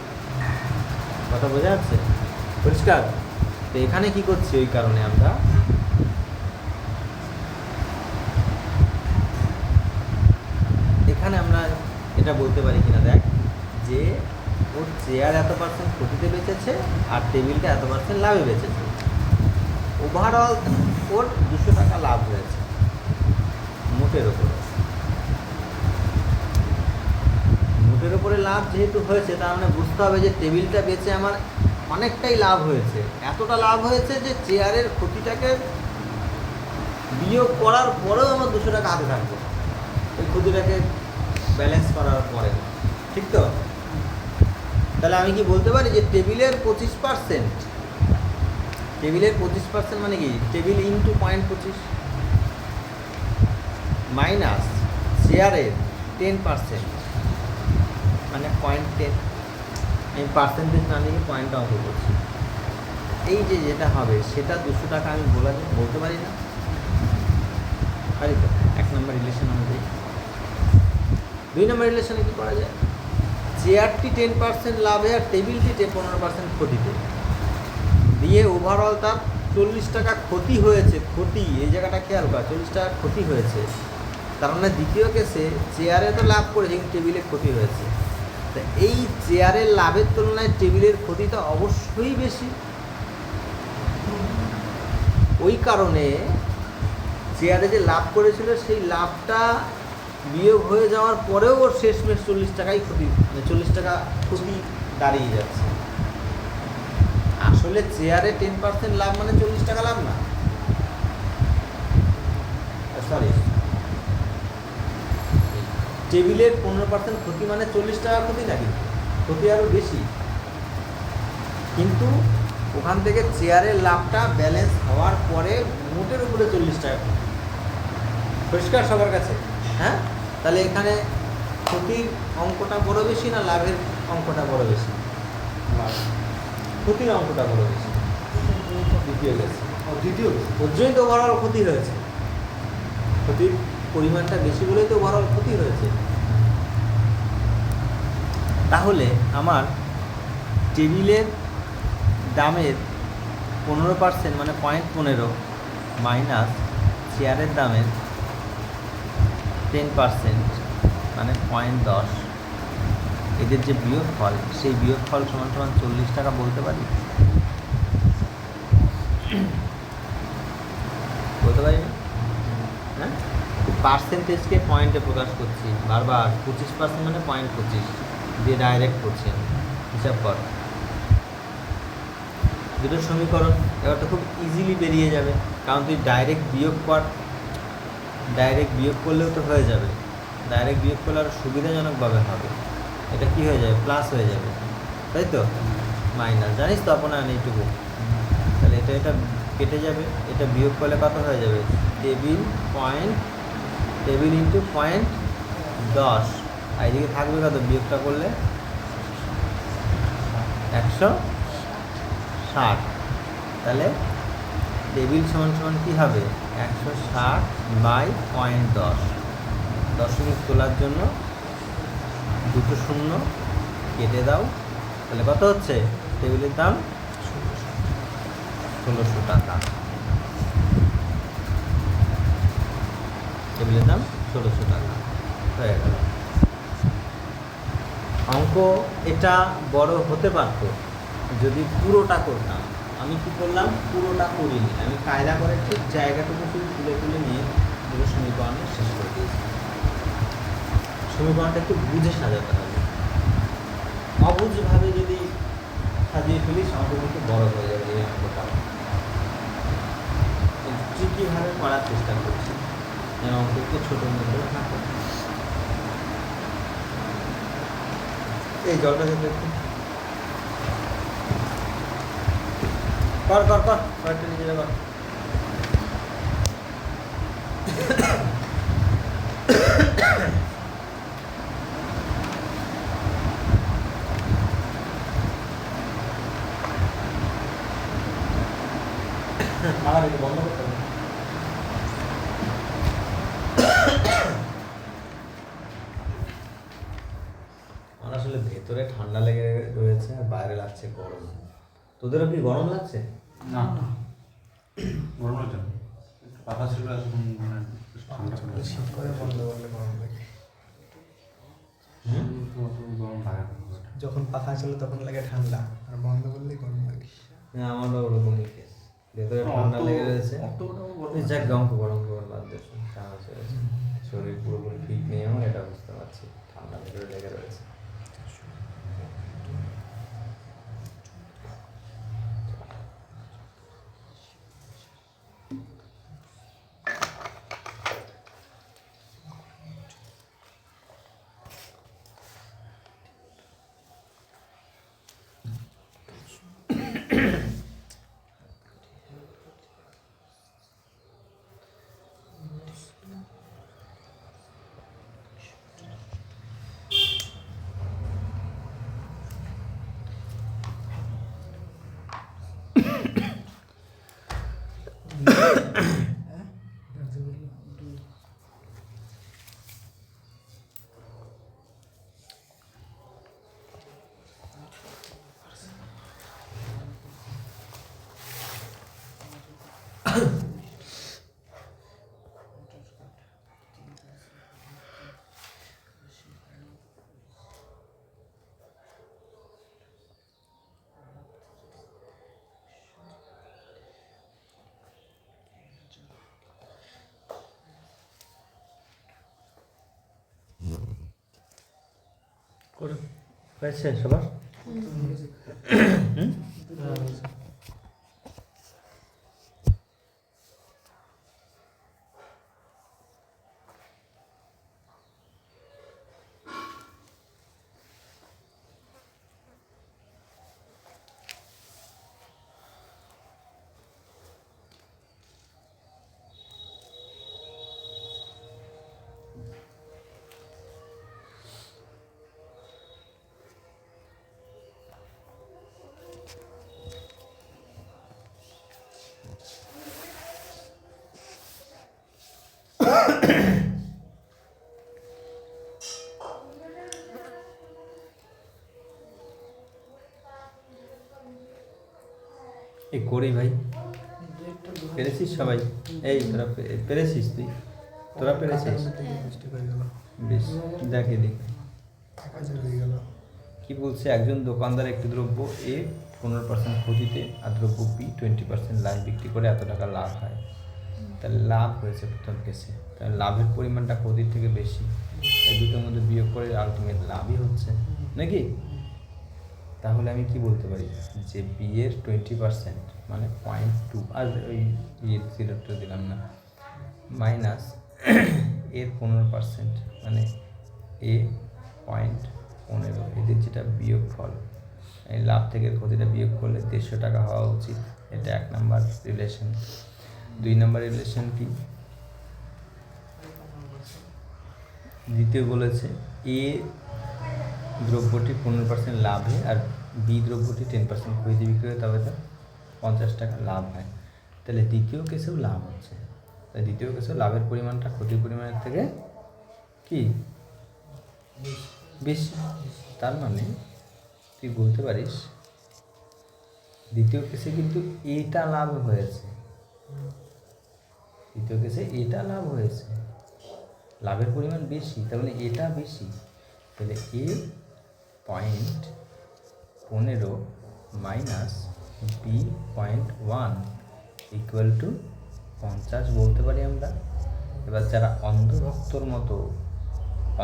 কথা বোঝা যাচ্ছে? পরিষ্কার? তো এখানে কি করছি, ওই কারণে আমরা এখানে আমরা এটা বলতে পারি কিনা দেখ, যে ওর চেয়ার এত পার্সেন্ট ক্ষতিতে বেঁচেছে আর টেবিলটা এত পার্সেন্ট লাভে বেঁচেছে। ওভারঅল ওর 200 টাকা লাভ হয়েছে মোটের ওপরে। মোটের ওপরে লাভ যেহেতু হয়েছে, তার মানে বুঝতে হবে যে টেবিলটা বেচে আমার অনেকটাই লাভ হয়েছে। এতটা লাভ হয়েছে যে চেয়ারের ক্ষতিটাকে বিয়োগ করার পরেও আমার 200 টাকা হাতে থাকবে, ওই ক্ষতিটাকে ব্যালেন্স করার পরে। ঠিক তো? তাহলে আমি কি বলতে পারি যে টেবিলের 25%, টেবিলের 25% মানে কি, টেবিল ইন্টু 0.25 মাইনাস চেয়ারের 10% মানে 0.10। আমি পার্সেন্টেজ না নিয়ে পয়েন্টটা অঙ্ক করছি। এই যে যেটা হবে সেটা 200 টাকা আমি বলতে পারি না, পারি তো? 1 নম্বর রিলেশন অনুযায়ী। 2 নম্বর রিলেশনে কী করা যায়, চেয়ারটি 10% লাভে আর টেবিলটি 15% ক্ষতিতে দিয়ে ওভারঅল তার 40 টাকা ক্ষতি হয়েছে। ক্ষতি এই জায়গাটা খেয়াল করা, 40 টাকা ক্ষতি হয়েছে। তার মানে দ্বিতীয় কেসে চেয়ারে তো লাভ করেছে কিন্তু টেবিলে ক্ষতি হয়েছে। তা এই চেয়ারের লাভের তুলনায় টেবিলের ক্ষতিটা অবশ্যই বেশি। ওই কারণে চেয়ারে যে লাভ করেছিল সেই লাভটা বিয়োগ হয়ে যাওয়ার পরেও ওর শেষমেশ 40 টাকাই ক্ষতি, মানে 40 টাকা ক্ষতি দাঁড়িয়ে যাচ্ছে। আসলে চেয়ারে 10% লাভ মানে 40 টাকা লাভ না, সরি, টেবিলের 15% ক্ষতি মানে 40 টাকা ক্ষতি না, কিন্তু ক্ষতি আরও বেশি। কিন্তু ওখান থেকে চেয়ারের লাভটা ব্যালেন্স হওয়ার পরে মোটের উপরে 40 টাকা ক্ষতি। পরিষ্কার সবার কাছে? হ্যাঁ, তাহলে এখানে ক্ষতির অঙ্কটা বড় বেশি না লাভের অঙ্কটা বড় বেশি? ক্ষতির অঙ্কটা বড় বেশি। দ্বিতীয় গেছে, দ্বিতীয় ওর জন্যই তো ওভারঅল ক্ষতি হয়েছে। ক্ষতির পরিমাণটা বেশি বলেই তো ওভারঅল ক্ষতি হয়েছে। তাহলে আমার টেবিলের দামের 15% মানে 0.15 মাইনাস চেয়ারের দামের 10% মানে 0.10, এদের যে বিয়োগফল সেই বিয়োগফল সমান সমান 40 টাকা বলতে পারি? বলতে পারি না? হ্যাঁ, পার্সেন্টেজকে পয়েন্টে প্রকাশ করছি বারবার। 25% মানে 0.25 দিয়ে ডাইরেক্ট করছি আমি, হিসাব কর। দুটো সমীকরণ এবার তো খুব ইজিলি বেরিয়ে যাবে, কারণ তুই ডাইরেক্ট বিয়োগ কর, ডাইরেক্ট বিয়োগ করলেও তো হয়ে যাবে। ডাইরেক্ট বিয়োগ করলে আরও সুবিধাজনকভাবে হবে। এটা কি হয়ে যাবে, প্লাস হয়ে যাবে, তাই তো? মাইনাস জানিস তো আপনার এইটুকু। তাহলে এটা এটা কেটে যাবে, এটা বিয়োগ করলে কত হয়ে যাবে, টেবিল ইন্টু 0.10, আর এদিকে থাকবে কত বিয়োগটা করলে 160। তাহলে টেবিল সমান সমান কী হবে, 160/0.10। দশমিক তোলার জন্য দুটো শূন্য কেটে দাও, তাহলে কত হচ্ছে, টেবিলের দাম 1600 টাকা। টেবিলের দাম 1600 টাকা হয়ে গেল। অঙ্ক এটা বড় হতে পারত যদি পুরোটা করতাম। আমি কি করলাম, পুরোটা করিনি, আমি কায়দা করে ঠিক জায়গাটুকু শুধু তুলে তুলে নিয়ে দুটো সমীকরণে শেষ করে দিয়েছি। সমীকরণটা একটু বুঝে সাজাতে হবে, অবুঝভাবে যদি সাজিয়ে ফেলিস অঙ্ক কিন্তু বড় হয়ে যাবে। এই অঙ্কটা ট্রিকিভাবে করার চেষ্টা করছি, এই অঙ্ক একটু ছোটোর মধ্যে থাকে। এই জলটা খেতে একটু কর কর কর কয়েকটা নিজেরা কর। আমার এটা বন্ধ করতে হবে। আমার আসলে ভেতরে ঠান্ডা লেগে রয়েছে আর বাইরে লাগছে গরম। তোদেরও কি গরম লাগছে? না গরম লাগছে না, পাখা ছিল এখন মানে ঠান্ডা শীত করে বন্ধ করলে গরম লাগে। গরম লাগে না। যখন পাখা চলে তখন লাগে ঠান্ডা, আর বন্ধ করলেই গরম লাগে। হ্যাঁ, আমারও ওরকমই কেস। ভেতরে ঠান্ডা লেগে রয়েছে। যাক অঙ্ক গরম বাদ দিয়ে শরীর পুরোপুরি ঠিক নেই আমার, এটা বুঝতে পারছি। ঠান্ডা ভেতরে লেগে রয়েছে। হয়েছে সবার? এই করি ভাই, পেরেছিস সবাই? এই তোরা পেরেছিস? তোরা পেরেছিস? বেশ, দেখে দেখ কি বলছে। একজন দোকানদার একটি দ্রব্য এ 15% ক্ষতিতে আর দ্রব্য বি 20% লাভ বিক্রি করে এত টাকা লাভ হয়। তাহলে লাভ হয়েছে প্রথম কেসে, তাহলে লাভের পরিমাণটা ক্ষতির থেকে বেশি, এই দুটোর মধ্যে বিয়োগ করে আলটিমেট লাভই হচ্ছে নাকি? তাহলে আমি কি বলতে পারি যে বি এর 20% মানে 0.2, আর ওই জিরোটা দিলাম না, মাইনাস এর 15% মানে এ 0.15, এদের যেটা বিয়োগ ফল, এই লাভ থেকে ক্ষতিটা বিয়োগ করলে 150 টাকা হওয়া উচিত। এটা 1 নম্বর রিলেশন। 2 নম্বর রিলেশন কি? দ্বিতীয় বলেছে এ দ্রব্যটি 15% লাভে আর বি দ্রব্যটি 10% ক্ষতিতে বিক্রি হয়, তবে তার 50 টাকা লাভ হয়। তাহলে দ্বিতীয় কেসেও লাভ হচ্ছে, তাই দ্বিতীয় কেসেও লাভের পরিমাণটা ক্ষতির পরিমাণের থেকে কি বেশি। তার মানে তুই বলতে পারিস দ্বিতীয় কেসে কিন্তু এটা লাভ হয়েছে, দ্বিতীয় কেসে এটা লাভ হয়েছে, লাভের পরিমাণ বেশি, তার মানে এটা বেশি। তাহলে এ 0.15 মাইনাস বি 0.1 ইকুয়াল টু 50 বলতে পারি আমরা। এবার যারা অন্ধ ভক্তর মতো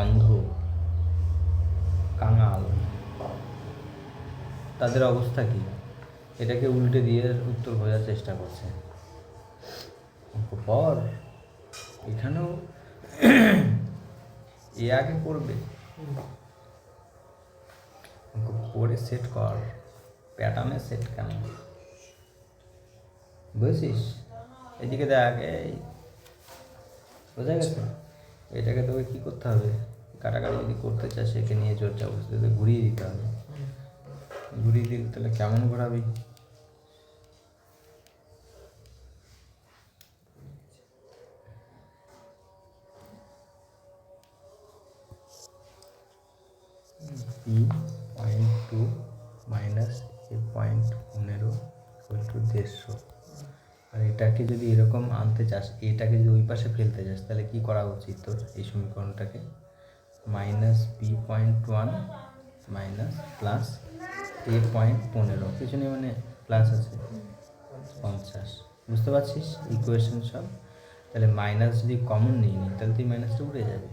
অন্ধ কাঙাল, তাদের অবস্থা কি? এটাকে উল্টে দিয়ে উত্তর বোঝার চেষ্টা করছে। পর এখানেও এ আগে পড়বে, পড়ে সেট কর, প্যাটার্নে সেট কেন, বুঝছিস? এদিকে দেখ, এই বোঝা গেছে? এটাকে তোকে কী করতে হবে, কাটাকাটি যদি করতে চাস একে নিয়ে চর্চা বসতে ঘুরিয়ে দিতে হবে। ঘুরিয়ে দিলে তাহলে কেমন ঘোরাবি? B 0.2 minus A 0.15 equal to 150। আর এটাকে যদি এরকম আনতে চাস, এটাকে যদি ওই পাশে ফেলতে চাস, তাহলে কি করা উচিত তোর? এই সমীকরণটাকে minus B point one minus plus A point 15 কিছু নেই মানে প্লাস আছে 50, বুঝতে পারছিস ইকুয়েশন সব। তাহলে মাইনাস যদি কমন নিয়ে নিই তাহলে তুই মাইনাসটা উঠে যাবে,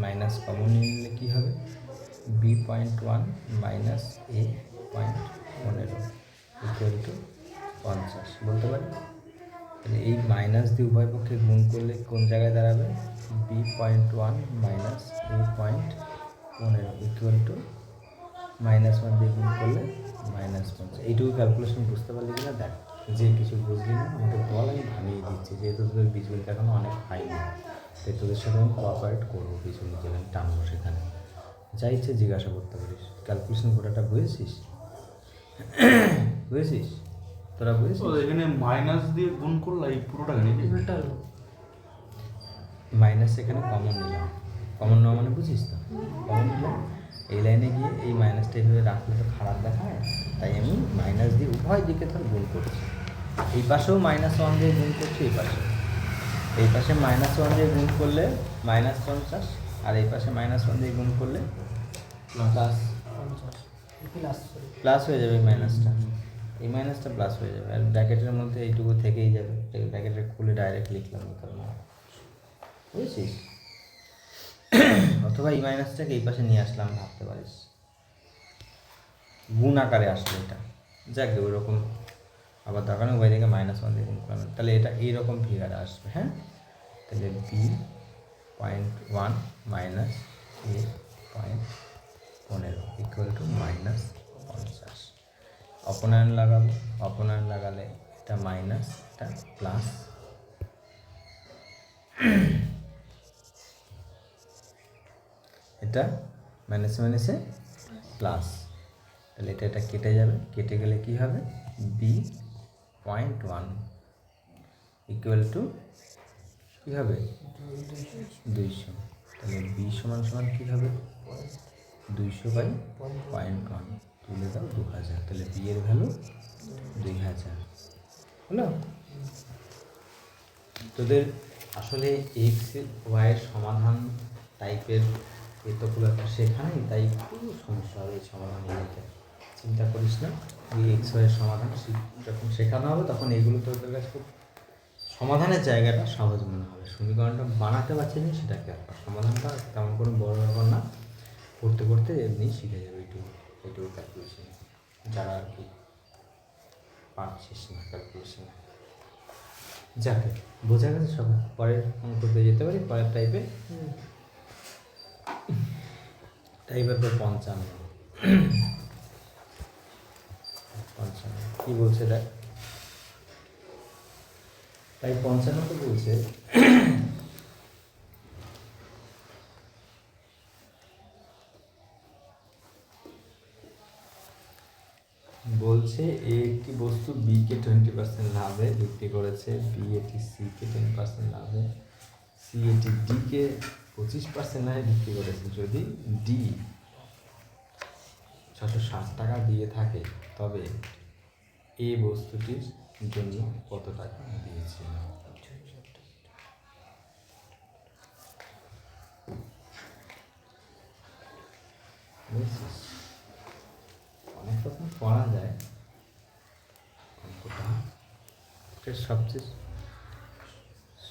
মাইনাস কমন নিয়ে নিলে কী হবে B point one minus A point 15 equal to 50 বলতে পারি। তাহলে এই মাইনাস দিয়ে উভয় পক্ষে গুণ করলে কোন জায়গায় দাঁড়াবে B point one minus A point 15 equal to -1 দিয়ে গুণ করলে -50। এইটুকু ক্যালকুলেশন বুঝতে পারলি কিনা দেখ, যে কিছু বুঝলি না আমাকে বল, আমি ভাঙিয়ে দিচ্ছি, যেহেতু তোদের বীজগণিত এখনও অনেক হয়নি, তাই তোদের সাথে আমি কোঅপারেট করবো, বীজগণিত যেখানে টানবো সেখানে যা ইচ্ছে জিজ্ঞাসা করতে পারিস। ক্যালকুলেশন গোটাটা বুঝেছিস? বুঝেছিস? তোরা বুঝেছিস? তো এখানে মাইনাস দিয়ে গুণ করলে এই পুরোটা নাকি উল্টা হলো। মাইনাস এখানে কমন নিলাম, কমন নেওয়া মানে বুঝিস তো, কমন নিলাম এই লাইনে গিয়ে এই মাইনাসটা এইভাবে রাখলে তো খারাপ দেখায়, তাই আমি মাইনাস দিয়ে উভয় দিকে ধর গুণ করছি। এই পাশেও -1 দিয়ে গুণ করছি, এই পাশে -1 দিয়ে গুণ করলে -50, আর এই পাশে -1 দিয়ে গুণ করলে প্লাস প্লাস হয়ে যাবে। এই মাইনাসটা প্লাস হয়ে যাবে, আর ব্র্যাকেটের মধ্যে এইটুকু থেকেই যাবে, ব্র্যাকেটে খুলে ডাইরেক্ট লিখলাম এই কারণে, বুঝেছিস? অথবা এই মাইনাসটাকে এই পাশে নিয়ে আসলাম, ভাবতে পারিস গুণ আকারে আসলো এটা, যাক ওইরকম আবার দরকার নেই, থেকে -1 দিয়ে গুণ করলাম, তাহলে এটা এইরকম ফিগারে আসবে। হ্যাঁ, তাহলে B point one minus A point 15 equal to -50। অপনয়ন লাগাবো, অপনয়ন লাগালে এটা মাইনাস, এটা প্লাস, এটা মাইনাসে মাইনাসে প্লাস, তাহলে এটা কেটে যাবে, কেটে গেলে কি হবে B point one equal to কী হবে 200, তাহলে বি সমান সমান কী হবে 200/0.1, তুলে দাও 2000, তাহলে বি এর ভ্যালু 2000 হলো। তোদের আসলে এক্স ওয়াইয়ের সমাধান টাইপের এতগুলো একটা শেখানি, তাই খুব সমস্যা হবে এই সমাধান নিতে, চিন্তা করিস না। এই এক্স ওয়াইয়ের সমাধান যখন শেখানো হবে তখন এগুলো তোদের কাছে খুব সমাধানের জায়গাটা সহজ মনে হবে, সমীকরণটা বানাতে পারছি না সেটাকে, আর সমাধানটা তেমন কোনো বড় ব্যাপার না, করতে করতে এমনি শিখে যাবে এইটুকু ক্যালকুলেশন, যারা আর কি পারছিস না ক্যালকুলেশন। যাকে বোঝা গেছে সবাই, পরের অঙ্কতে যেতে পারি, পরের টাইপের তো 55 কি বলছে দেখ, তাই 55 তো বলছে বলছে এ একটি বস্তু বি কে 20% লাভে বিক্রি করেছে, বি এটি সি কে 10% লাভে, সি এটি ডি কে 25% লাভে বিক্রি করেছে। যদি ডি 660 টাকা দিয়ে থাকে তবে এ বস্তুটির জন্য কত টাকা দিয়েছে? অনেক রকম পড়া যায় অঙ্কটা, সবচেয়ে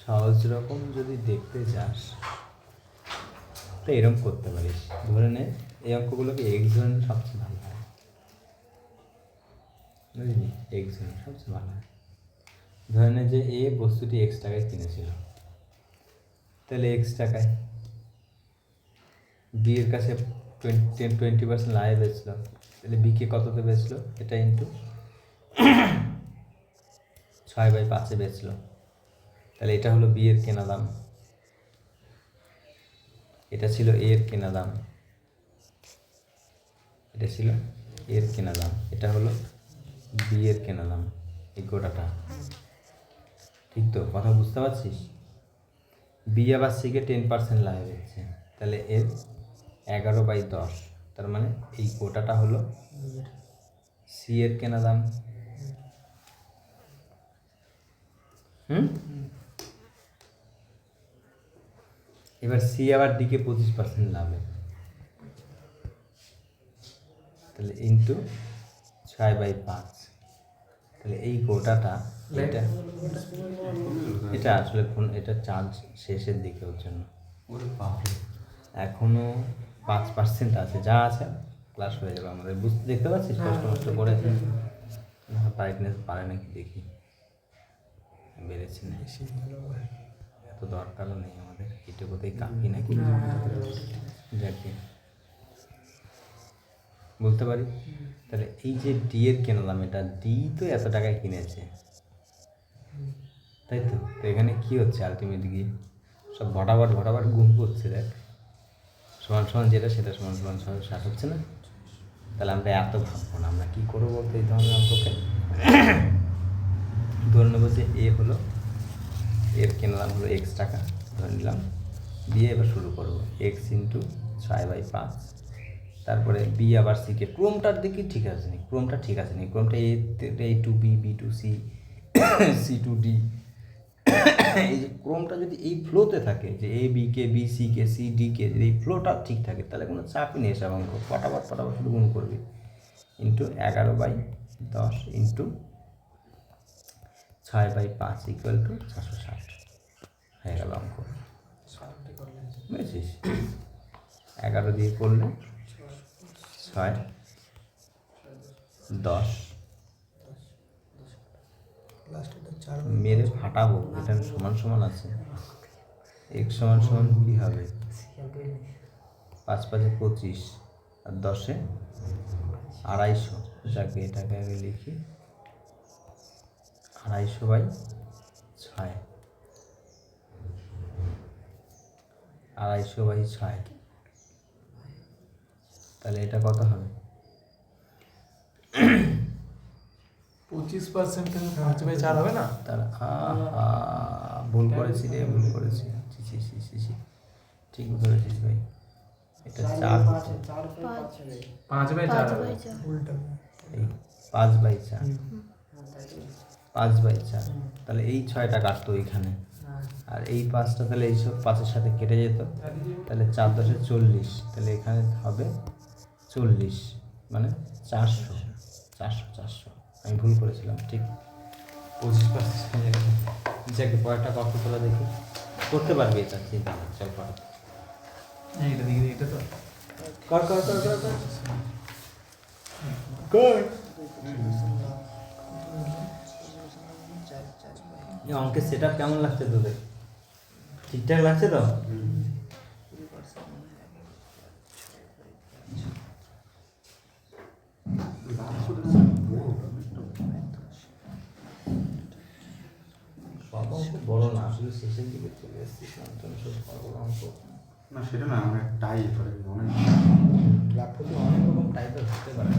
সহজ রকম যদি দেখতে যাস তো এরকম করতে পারিস, ধরে নে এই অঙ্কগুলোকে এক্স ধরে সবচেয়ে ভালো হয়, বুঝলি? এক্স ধরে সবচেয়ে ভালো হয়। ধরে নে যে এ বস্তুটি এক্স টাকায় কিনেছিল, তাহলে এক্স টাকায় বি এর কাছে 20% লাভে বেচল, তাহলে বিকে কততে বেচলো, এটা ইন্টু 6/5 বেচলো, তাহলে এটা হলো বি এর কেনা দাম, এটা ছিল এ এর কেনা দাম, এটা ছিল এর কেনা দাম, এটা হলো বি এর কেনা দাম, এই গোটাটা ঠিক তো? কথা বুঝতে পারছিস? বি আবার সিকে 10% লাভে বেচছে, তাহলে এর 11/10, তার মানে এই গোটাটা হলো সি এর কেনা দাম। এবার সি আবার ডিকে 25% লাভে, তাহলে ইন্টু 6/5, তাহলে এই গোটাটা এটা এটা আসলে এটা চার্জ শেষের দিকে ওর জন্য এখনও 5% আছে, যা আছে ক্লাস হয়ে যাবে আমাদের। বুঝতে দেখতে পাচ্ছিস কষ্ট কষ্ট করেছে, ব্রাইটনেস বাড়ে নাকি দেখি, বেড়েছে না, এত দরকারও নেই আমাদের, এটুকুতেই কাফি নাকি যাকে বলতে পারি। তাহলে এই যে ডি এর কিনলাম, এটা ডি তো এত টাকায় কিনেছে, তাই তো। তো এখানে কী হচ্ছে আলটিমেট গিয়ে সব ভটাভট গুণ করছে, দেখ সমান সমান যেটা সেটা সমান সমান 60 হচ্ছে না। তাহলে আমরা এত ভাববো না, আমরা কী করবো বলতে এই ধরনের অঙ্ককে ধরে নেবো যে এ হলো, এর কিনলাম হলো এক্স টাকা ধরে নিলাম, দিয়ে এবার শুরু করবো এক্স ইন্টু 6/5, তারপরে বি আবার সিকে ক্রমটার দিকে ঠিক আছে নি, ক্রমটা ঠিক আছে নি, ক্রমটা A to B, B to C, C to D, এই যে ক্রমটা যদি এই ফ্লোতে থাকে যে এ বি কে, বি সি কে, সি ডি কে, যদি এই ফ্লোটা ঠিক থাকে তাহলে কোনো চাপই নেই এসব অঙ্ক, ফটাফট শুধু গুণ করবি। ইন্টু 11/10 ইন্টু 6/5 ইকুয়াল টু 460 হয়ে গেল অঙ্ক, বুঝেছিস? 11 দিয়ে করলে 6, 10 মেরে ফাটাবো, এটা সমান সমান আছে, এক্স সমান সমান কী হবে, 5 5 25 আর 10 250, যাকে এটাকে আগে লিখি 250/6, 250/6, তাহলে এটা কত হবে? 25% থেকে 5/4 হবে না? তাহলে ভুল করেছি রে, ভুল করেছি, ঠিক ধরেছিস ভাই, এটা 4 5/4 এই 5/4, 5/4, তাহলে এই 6টা কাটতো এখানে, আর এই 5টা তাহলে এই সব 5-এর সাথে কেটে যেত, তাহলে 4 10 40, তাহলে এখানে হবে 40, মানে 400, আমি ভুল করেছিলাম, ঠিক 25% যাকে পরেরটা কত তোলা দেখি, করতে পারবি, এটা চিন্তা নেই, চল কর, এইটা দেখি, এটা তো কর অঙ্কের সেট আপ কেমন লাগছে তোদের? ঠিকঠাক লাগছে তো? সব অঙ্ক বড় না, আসলে শেষের দিকে চলে এসেছি, সব বড় অঙ্ক না, সেটা না, অনেক টাইপ অনেক ল্যাপটপে অনেক রকম টাইপের হতে পারে।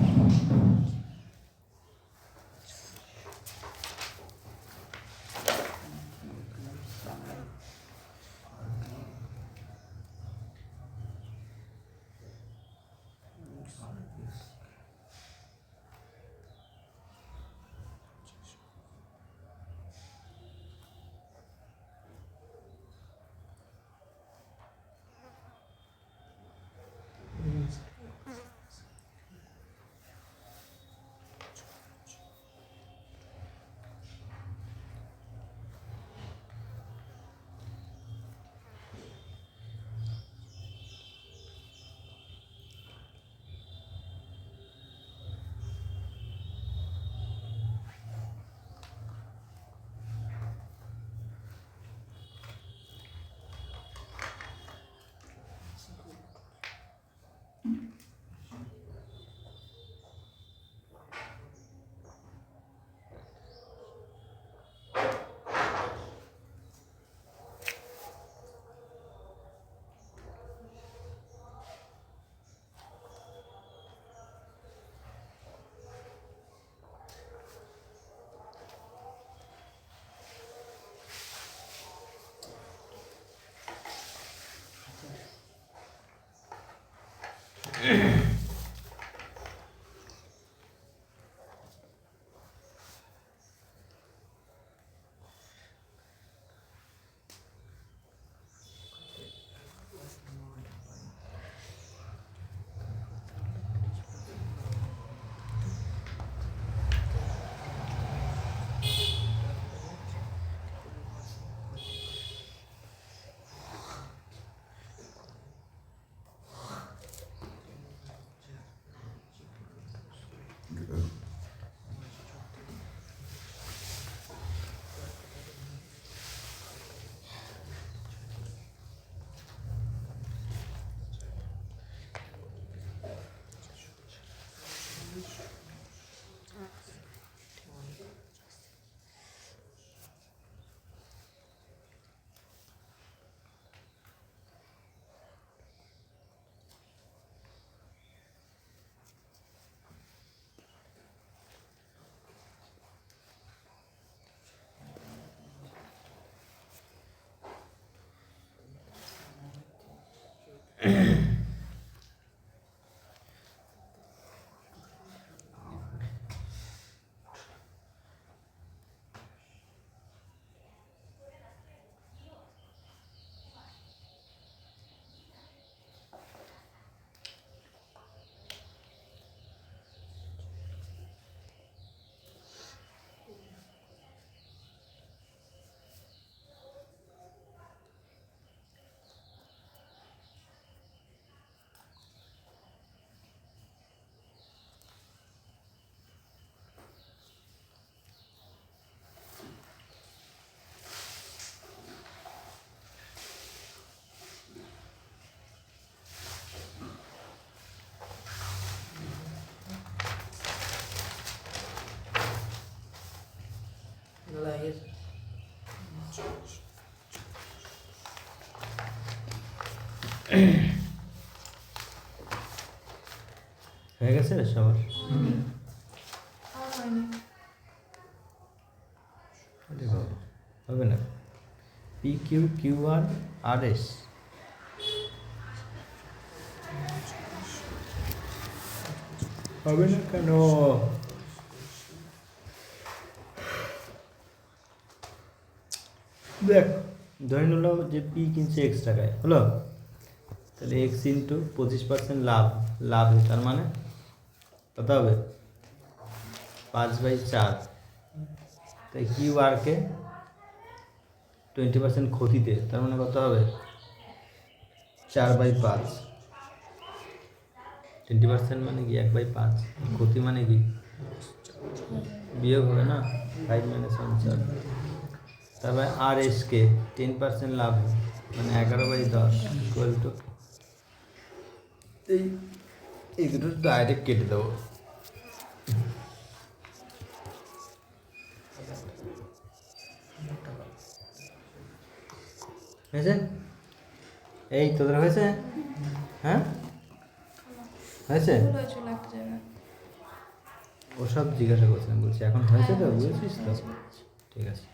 হয়ে গেছে সবার? আমার হয়নি। আরে বাবা, হবে না। পি কিউ কিউ আর আর এস হবে না কেন? দেখ, ধরে নিলাম যে পি কিনছে এক্স টাকায়, হলো? তাহলে এক্স ইন্টু 25% লাভ, লাভ তার মানে কত হবে? 5/4। তাই কিউ আরকে 20% ক্ষতিতে, তার মানে কত হবে? 4/5। 20% মানে কি 1/5, ক্ষতি মানে কি বিয়োগ হবে না, 5 - 1 4। তারপরে আর এসকে 10% লাভ মানে 11/10 ইকুয়াল টু এই দুটো ডাইরেক্ট কেটে দেবো। হয়েছে? এই তোদের হয়েছে? হ্যাঁ হয়েছে? ভুল হয়েছিল একটা জায়গায়। ওসব জিজ্ঞাসা করছিলাম, বলছি এখন হয়েছে তো, বুঝেছিস তো? ঠিক আছে,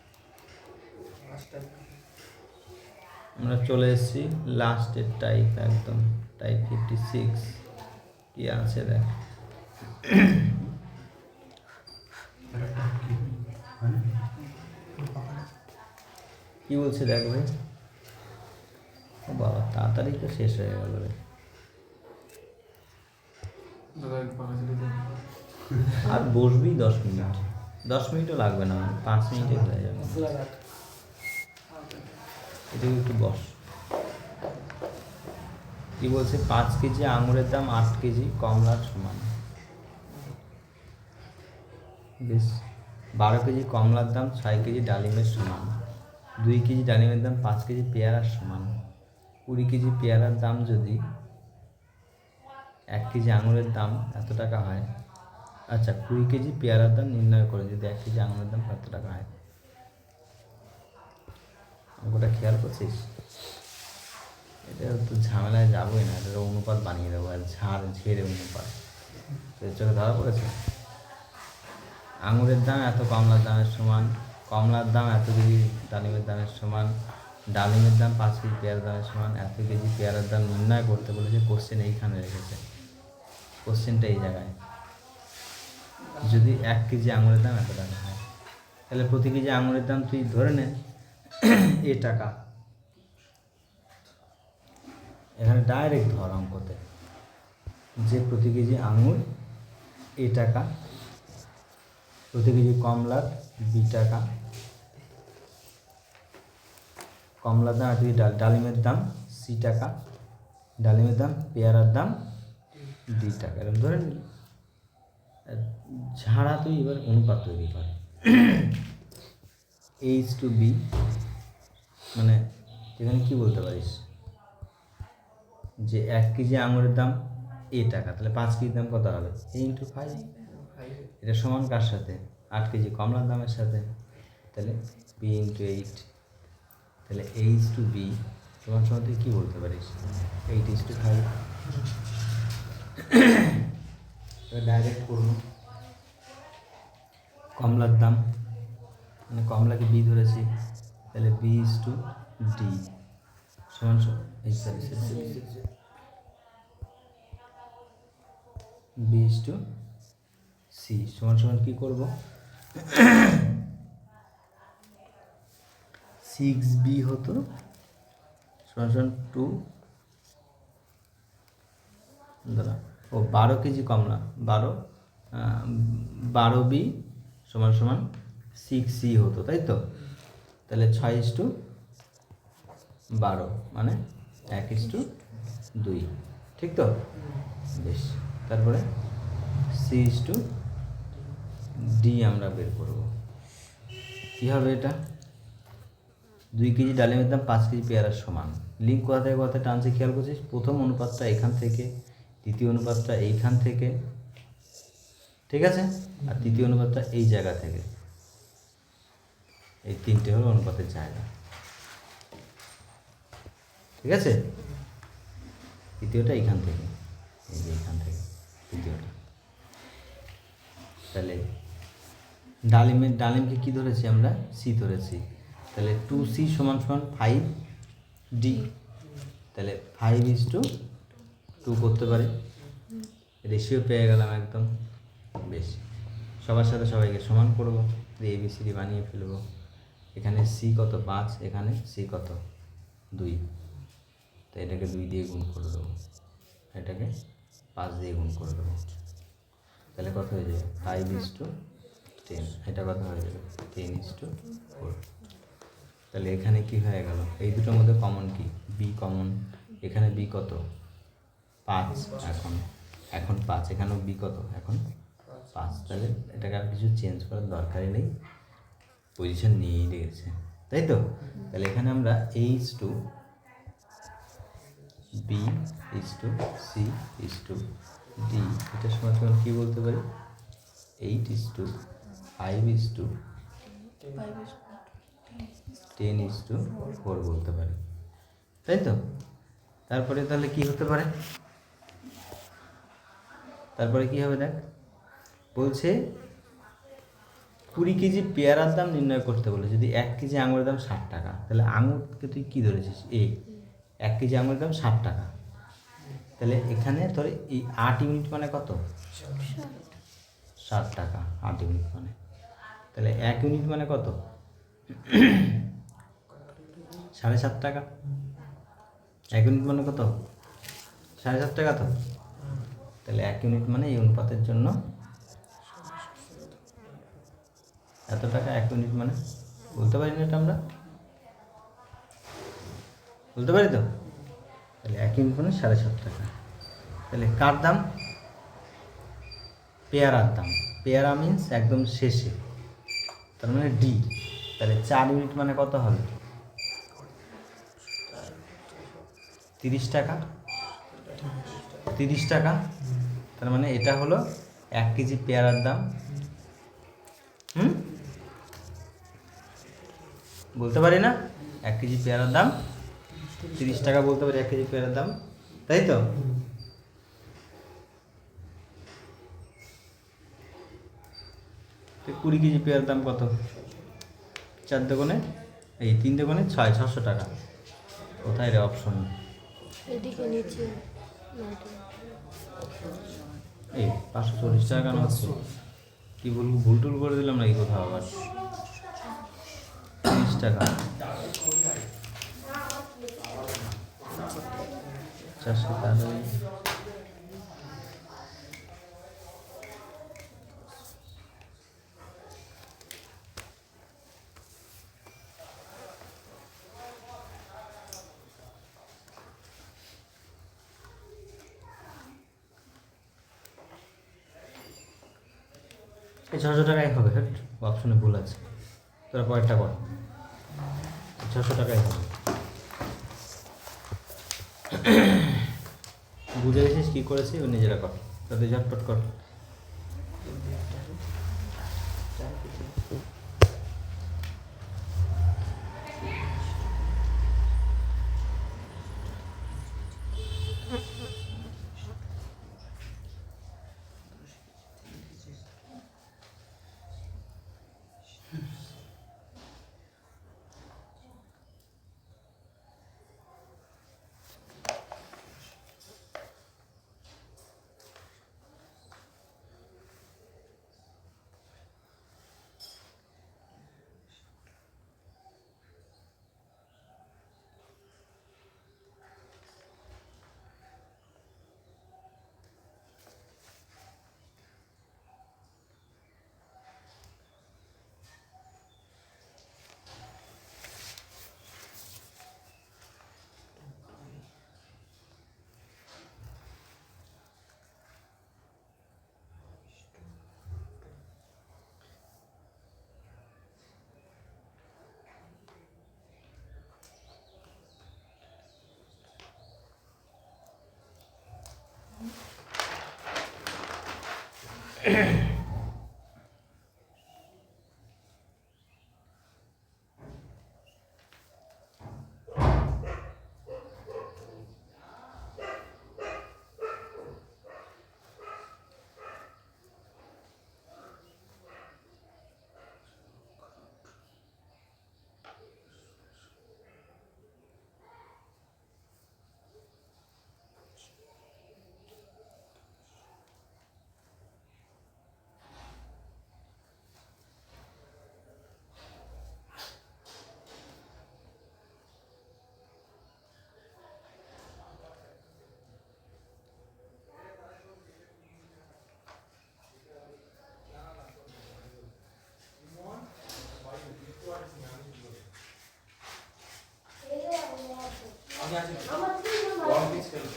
আমরা চলে এসেছি লাস্টের টাইপ, একদম টাইপ 56 কি আছে দেখ। কি বলছে দেখ ভাই। ও বাবা, তাড়াতাড়ি তো শেষ হয়ে গেল রে। আর বসবি 10 মিনিট, 10 মিনিটও লাগবে না, 5 মিনিটে হয়ে যাবে। এটুকু একটু বস। কি বলছে? 5 কেজি আঙুরের দাম 8 কেজি কমলার সমান। বেশ, 12 কেজি কমলার দাম 6 কেজি ডালিমের সমান। 2 কেজি ডালিমের দাম 5 কেজি পেয়ারার সমান। 20 কেজি পেয়ারার দাম যদি 1 কেজি আঙুরের দাম এত টাকা হয়, আচ্ছা 20 কেজি পেয়ারার দাম নির্ণয় করে যদি 1 কেজি আঙুরের দাম কত টাকা হয়। অঙ্কটা খেয়াল করছিস? এটা তো ঝামেলায় যাবোই না, এটা অনুপাত বানিয়ে দেবো, আর ঝেড়ে অনুপাত। তো এর চোখে ধরা পড়েছে? আঙুরের দাম এত কমলার দামের সমান, কমলার দাম এত কেজি ডালিমের দামের সমান, ডালিমের দাম 5 কেজি পেয়ারার দামের সমান, এত কেজি পেয়ারার দাম নির্ণয় করতে বলেছে। কোশ্চেন এইখানে রেখেছে, কোশ্চেনটা এই জায়গায়। যদি 1 কেজি আঙুরের দাম এত টাকা হয়, তাহলে প্রতি কেজি আঙুরের দাম তুই ধরে নে এ টাকা। এখানে ডাইরেক্ট ধর অঙ্কতে যে প্রতি কেজি আঙুর এ টাকা, প্রতি কেজি কমলার বি টাকা, কমলার দাম 1 কেজি, ডালিমের দাম সি টাকা, ডালিমের দাম পেয়ারার দাম ডি টাকা। এরকম ধরে নিল। ঝাড়া তুই এবার অনুপাত তৈরি কর। H/B মানে এখানে কি বলতে পারিস যে 1 কেজি আঙুরের দাম এ টাকা, তাহলে 5 কেজির দাম কত হবে? A/5। এটা সমান কার সাথে? 8 কেজি কমলার দামের সাথে। তাহলে B/8। তাহলে H/B সমান সমান তুই কী বলতে পারিস? 8:5। এবার ডাইরেক্ট করবো। কমলার দাম মানে কমলাকে বি ধরেছি, তাহলে B/D সমান B/C সমান সমান কী করবো? 6B হতো সমান সমান 2 দাঁড়া, ও 12 কেজি কমলা, 12B সমান সমান 6C হতো, তাই তো? তাহলে 6:12 মানে 1:2, ঠিক তো? বেশ, তারপরে C/D আমরা বের করব। কী হবে এটা? 2 কেজি ডালিমের দাম 5 কেজি পেয়ারার সমান। লিঙ্ক কোথা থেকে কোথায় টানছে খেয়াল করছিস? প্রথম অনুপাতটা এখান থেকে, দ্বিতীয় অনুপাতটা এইখান থেকে, ঠিক আছে? আর তৃতীয় অনুপাতটা এই জায়গা থেকে। এই 3টে হলো অনুপাতের জায়গা, ঠিক আছে? তৃতীয়টা এইখান থেকে, এই যে এইখান থেকে তৃতীয়টা। তাহলে ডালিমকে কী ধরেছি আমরা? সি ধরেছি। তাহলে 2C সমান সমান 5D। তাহলে 5:2 করতে পারি, রেশিও পেয়ে গেলাম একদম। বেশ, সবার সাথে সবাইকে সমান করব, ABCD বানিয়ে ফেলবো। এখানে সি কত? 5, এখানে সি কত? 2। তো এটাকে 2 দিয়ে গুণ করে দেবো, এটাকে 5 দিয়ে গুণ করে দেবো। তাহলে কত হয়ে যাবে? 5:10। এটা কত হয়ে যাবে? 10:4। তাহলে এখানে কি হয়ে গেল? এই দুটোর মধ্যে কমন কি? B common. এখানে বি কত? 5। এখন 5, এখানেও বি কত? এখন 5। তাহলে এটাকে আর কিছু চেঞ্জ করার দরকারই নেই, পজিশন নিয়েই রেখেছে, তাই তো? তাহলে এখানে আমরা H2B:C:D, এটার সময় কী বলতে পারি? 8:5:10:4 বলতে পারি, তাই তো? তারপরে তাহলে কি হতে পারে? তারপরে কি হবে দেখ, বলছে 20 কেজি পেয়ারার দাম নির্ণয় করতে বলে। যদি 1 কেজি আঙুরের দাম 60 টাকা, তাহলে আঙুরকে তুই কী ধরেছিস? 1 কেজি আঙুরের দাম 60 টাকা। তাহলে এখানে তোর এই 8 ইউনিট মানে কত? 60 টাকা 8 ইউনিট মানে। তাহলে 1 ইউনিট মানে কত? 7.5 টাকা। 1 ইউনিট মানে কত? 7.5 টাকা তো। তাহলে 1 ইউনিট মানে এই অনুপাতের জন্য এত টাকা 1 ইউনিট মানে। বলতে পারি না এটা আমরা? বলতে পারি তো? তাহলে 1 ইউনিট মানে 7.5 টাকা। তাহলে কার দাম? পেয়ারার দাম। পেয়ারা মিন্স একদম শেষে, তার মানে ডি। তাহলে 4 ইউনিট মানে কত হবে? 30 টাকা। 30 টাকা, তার মানে এটা হলো 1 কেজি পেয়ারার দাম। বলতে পারি না? 1 কেজি পেয়ারার দাম 30 টাকা বলতে পারি, 1 কেজি পেয়ারার দাম, তাই তো? 20 কেজি পেয়ারার দাম কত? 4 দোকানে, এই 3 দোকানে 600 টাকা। কোথায় রে অপশন? এদিকে নিচে এই 540 টাকা কেন হচ্ছে? কি বলবো, ভুল টুল করে দিলাম নাকি কোথাও আবার? 30 টাকা 400 টাকা। এই 600 টাকাই হবে। হ্যাঁ, অপশনে ভুল আছে, তোরা পরেরটা কর। 600 টাকাই হবে। বুঝে গেছিস কী করেছি? ও নিজেরা কর, তাদের ঝটপট কর। ওয়ান পিস খেলো।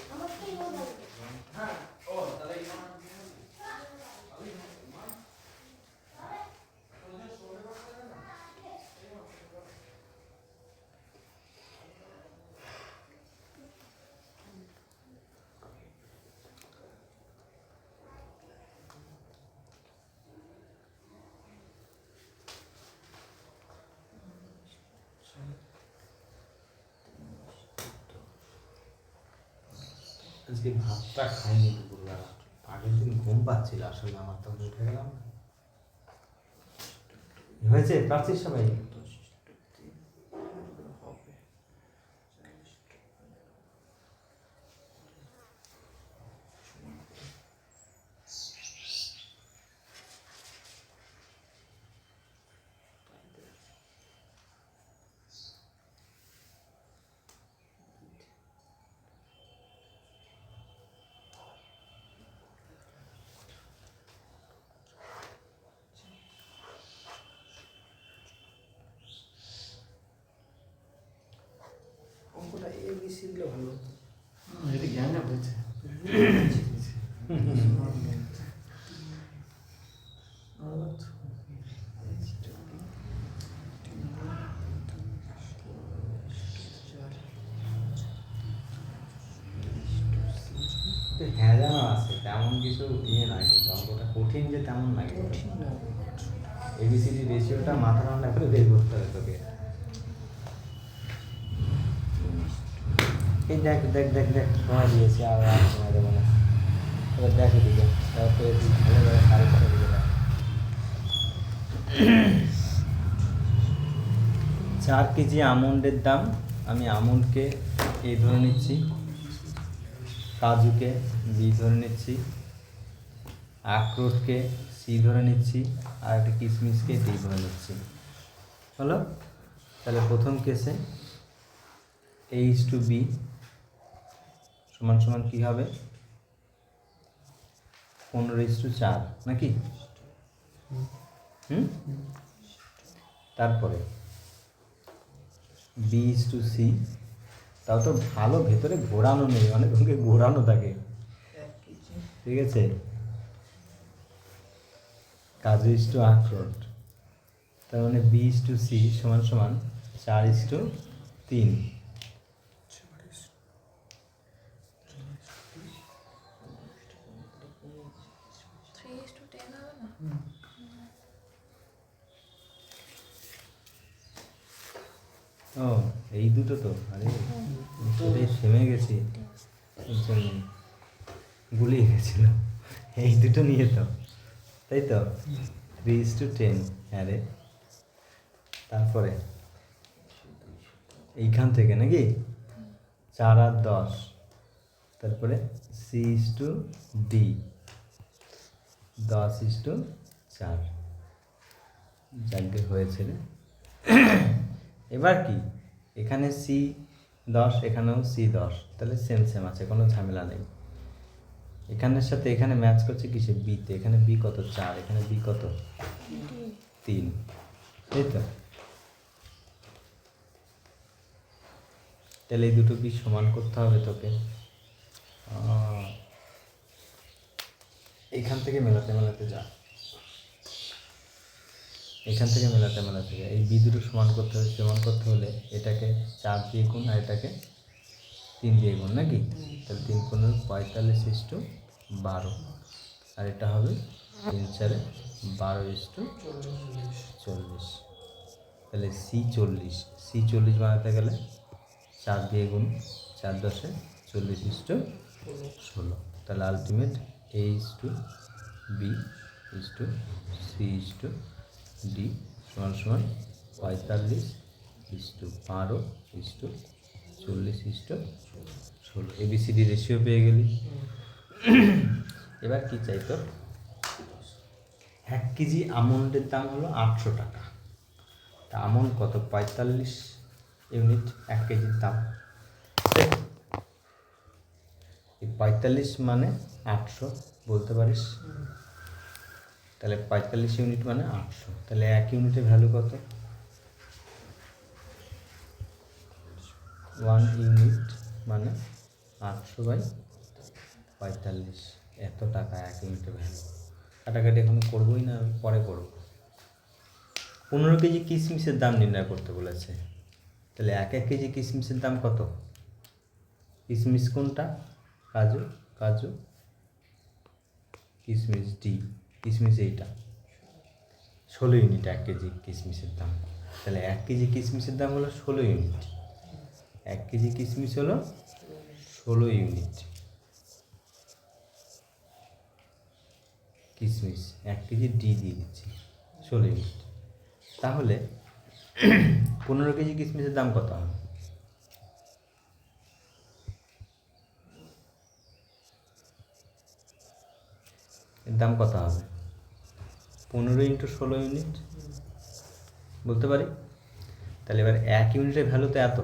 আজকে ভাতটা খাইনি দুপুরবেলা, আগের দিন ঘুম পাচ্ছিল আসলে আমার, তো উঠে গেলাম না। হয়েছে পাচ্ছিস সবাই? অঙ্কটা ABC দিলে ভালো হতো। এটা জ্ঞানে হয়েছে। হ্যাঁ জানা আছে, তেমন কিছু ইয়ে নয়, কিন্তু অঙ্কটা কঠিন যে তেমন না। এবিসিডি রেশিওটা মাথা ঠান্ডা করে বের করতে হবে তোকে। এই দেখ দেখ দেখ দেখ সময় দিয়েছি, আর সময় দেবো না। এবার দেখ এদিকে, তারপরে ভালোভাবে 6:30 দিকে দেখ। 4 কেজি আমন্ডের দাম, আমি আমন্ডকে এ ধরে নিচ্ছি, কাজুকে বি ধরে নিচ্ছি, আখরোটকে সি ধরে নিচ্ছি, আর একটা কিশমিশকে ডি ধরে নিচ্ছি। হলো? তাহলে প্রথম কেসে A/B সমান সমান কী হবে? 15:4 নাকি? তারপরে B/C, তাও তো ভালো ভেতরে ঘোরানো নেই, অনেক অঙ্কে ঘোরানো থাকে, ঠিক আছে? কাজু ইস্টু আখরোট, তার মানে B/C সমান সমান 4:3। 3:10 হবে না? ও এই দুটো তো, আরে তোদের থেমে গেছি, এর জন্য গুলিয়ে গেছিল। এই দুটো নিয়ে তো, তাই তো 3:10। হ্যাঁ রে, তারপরে এইখান থেকে নাকি 4 আর 10, তারপরে C/D 10:4। যাকে হয়েছে রে। এবার কি, এখানে C10, এখানেও C10, তাহলে সেম সেম আছে, কোনো ঝামেলা নেই। এখানের সাথে এখানে ম্যাচ করছে কিসে? বিতে। এখানে বি কত? 4, এখানে বি কত? 3, তাই তো? তাহলে এই দুটো বি সমান করতে হবে তোকে। এখান থেকে মেলাতে মেলাতে যা, এখান থেকে মেলাতে মেলাতে যা। এই বি দুটো সমান করতে হবে, সমান করতে হলে এটাকে 4 দিয়ে গুণ, আর এটাকে 3 দিয়ে গুণ নাকি? তাহলে 3 × 45:12, আর এটা হবে 3 × 4 = 12:40। তাহলে C40 বানাতে গেলে 4 দিয়ে গুণ, 4 × 10 = 40:16। তাহলে আলটিমেট A/B/C/D সমান সমান 45:12:40:16। ABCD রেশিও পেয়ে গেলি। এবার কি চাই তোর? 1 কেজি আমন্ডের দাম হলো 800 টাকা। তা আমন্ড কত? 45 ইউনিট 1 কেজির দাম। এই 45 মানে 800 বলতে পারিস। তাহলে 45 ইউনিট মানে 800, তাহলে 1 ইউনিটের ভ্যালু কত? 1 ইউনিট মানে 800/45 এত টাকা 1 ইউনিটের ভ্যালু। কাটাকাটি এখন করবোই না, পরে করবো। 15 কেজি কিশমিশের দাম নির্ণয় করতে বলেছে, তাহলে 1 কেজি কিশমিশের দাম কত? কিশমিশ কোনটা? কাজু, কাজু কিশমিশ ডি, কিশমিশ এইটা 16 ইউনিট 1 কেজি কিশমিশের দাম। তাহলে 1 কেজি কিশমিশের দাম হলো 16 ইউনিট। 1 কেজি কিশমিশ হলো 16 ইউনিট কিশমিশ। 1 কেজি ডি দিয়ে দিচ্ছি 16 ইউনিট। তাহলে 15 কেজি কিশমিশের দাম কত হবে? এর দাম কত হবে? 15 × 16 ইউনিট বলতে পারি। তাহলে এবার 1 ইউনিটের ভ্যালু তো এত,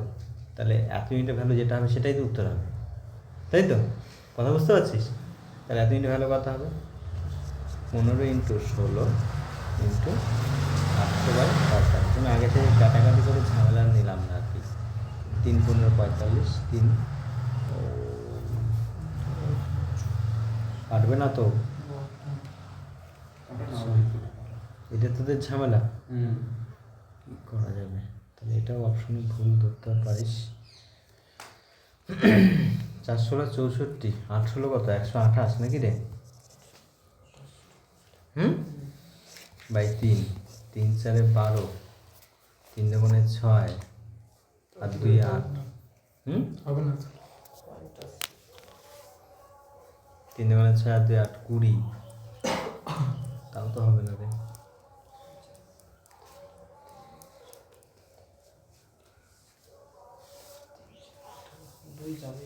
তাহলে 1 ইউনিটের ভ্যালু যেটা হবে সেটাই তো উত্তর হবে, তাই তো? কথা বুঝতে পারছিস? তাহলে 1 ইউনিটের ভ্যালু কত হবে? 15 × 16 × 800/45। তুমি আগে থেকে কাটাকাটি করে ঝামেলা নিলাম না আর কি। 3 × 15 = 45, 3 কাটবে না তো? এটা তোদের ঝামেলা, কী করা যাবে? তাহলে এটাও অপশনে ভুল ধরতে পারিস। 4 × 16 = 64, 8 × 16 কত? 128 নাকি রে? বাই 3, 3 × 4 = 12, 3 × 9 = 6, আর 2 = 8। হবে না 3 × 9 = 6, আর 2 = 8, 20। তাও তো হবে না রে। দুই যাবে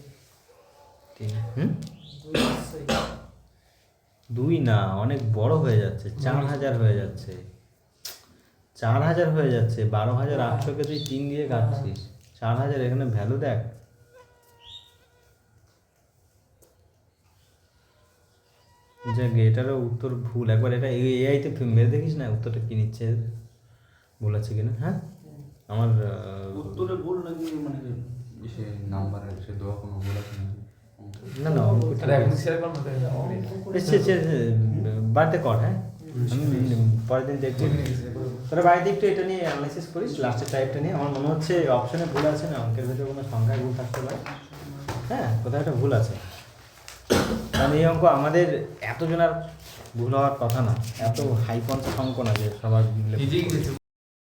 2 না, অনেক বড় হয়ে যাচ্ছে, 4000 হয়ে যাচ্ছে, 4000 হয়ে যাচ্ছে। 12,800 কে তুই 3 দিয়ে কাটছিস, 4000। এখানে ভ্যালু দেখ। যাক, এটারও উত্তর ভুল। একবার এটা এআইতে মেরে দেখিস না উত্তরটা কী নিচ্ছে, ভুল আছে কিনা। হ্যাঁ, আমার উত্তরে ভুল নাকি মানে সে নাম্বারের সে দেওয়া কোনো ভুল আছে নাকি? না না, অঙ্ক ঠিক আছে। বাড়িতে কর। হ্যাঁ, আমি পরের দিন দেখবো। তোরা বাড়িতে একটু এটা নিয়ে অ্যানালাইসিস করিস, লাস্টের টাইপটা নিয়ে। আমার মনে হচ্ছে অপশনে ভুল আছে না, অঙ্কের ভেতরে কোনো সংখ্যায় ভুল থাকতে পারে। হ্যাঁ, কোথাও একটা ভুল আছে, কারণ এই অঙ্ক আমাদের এতজনের ভুল হওয়ার কথা না, এত হাই পঞ্চাশ অঙ্ক না যে সবার মিলে।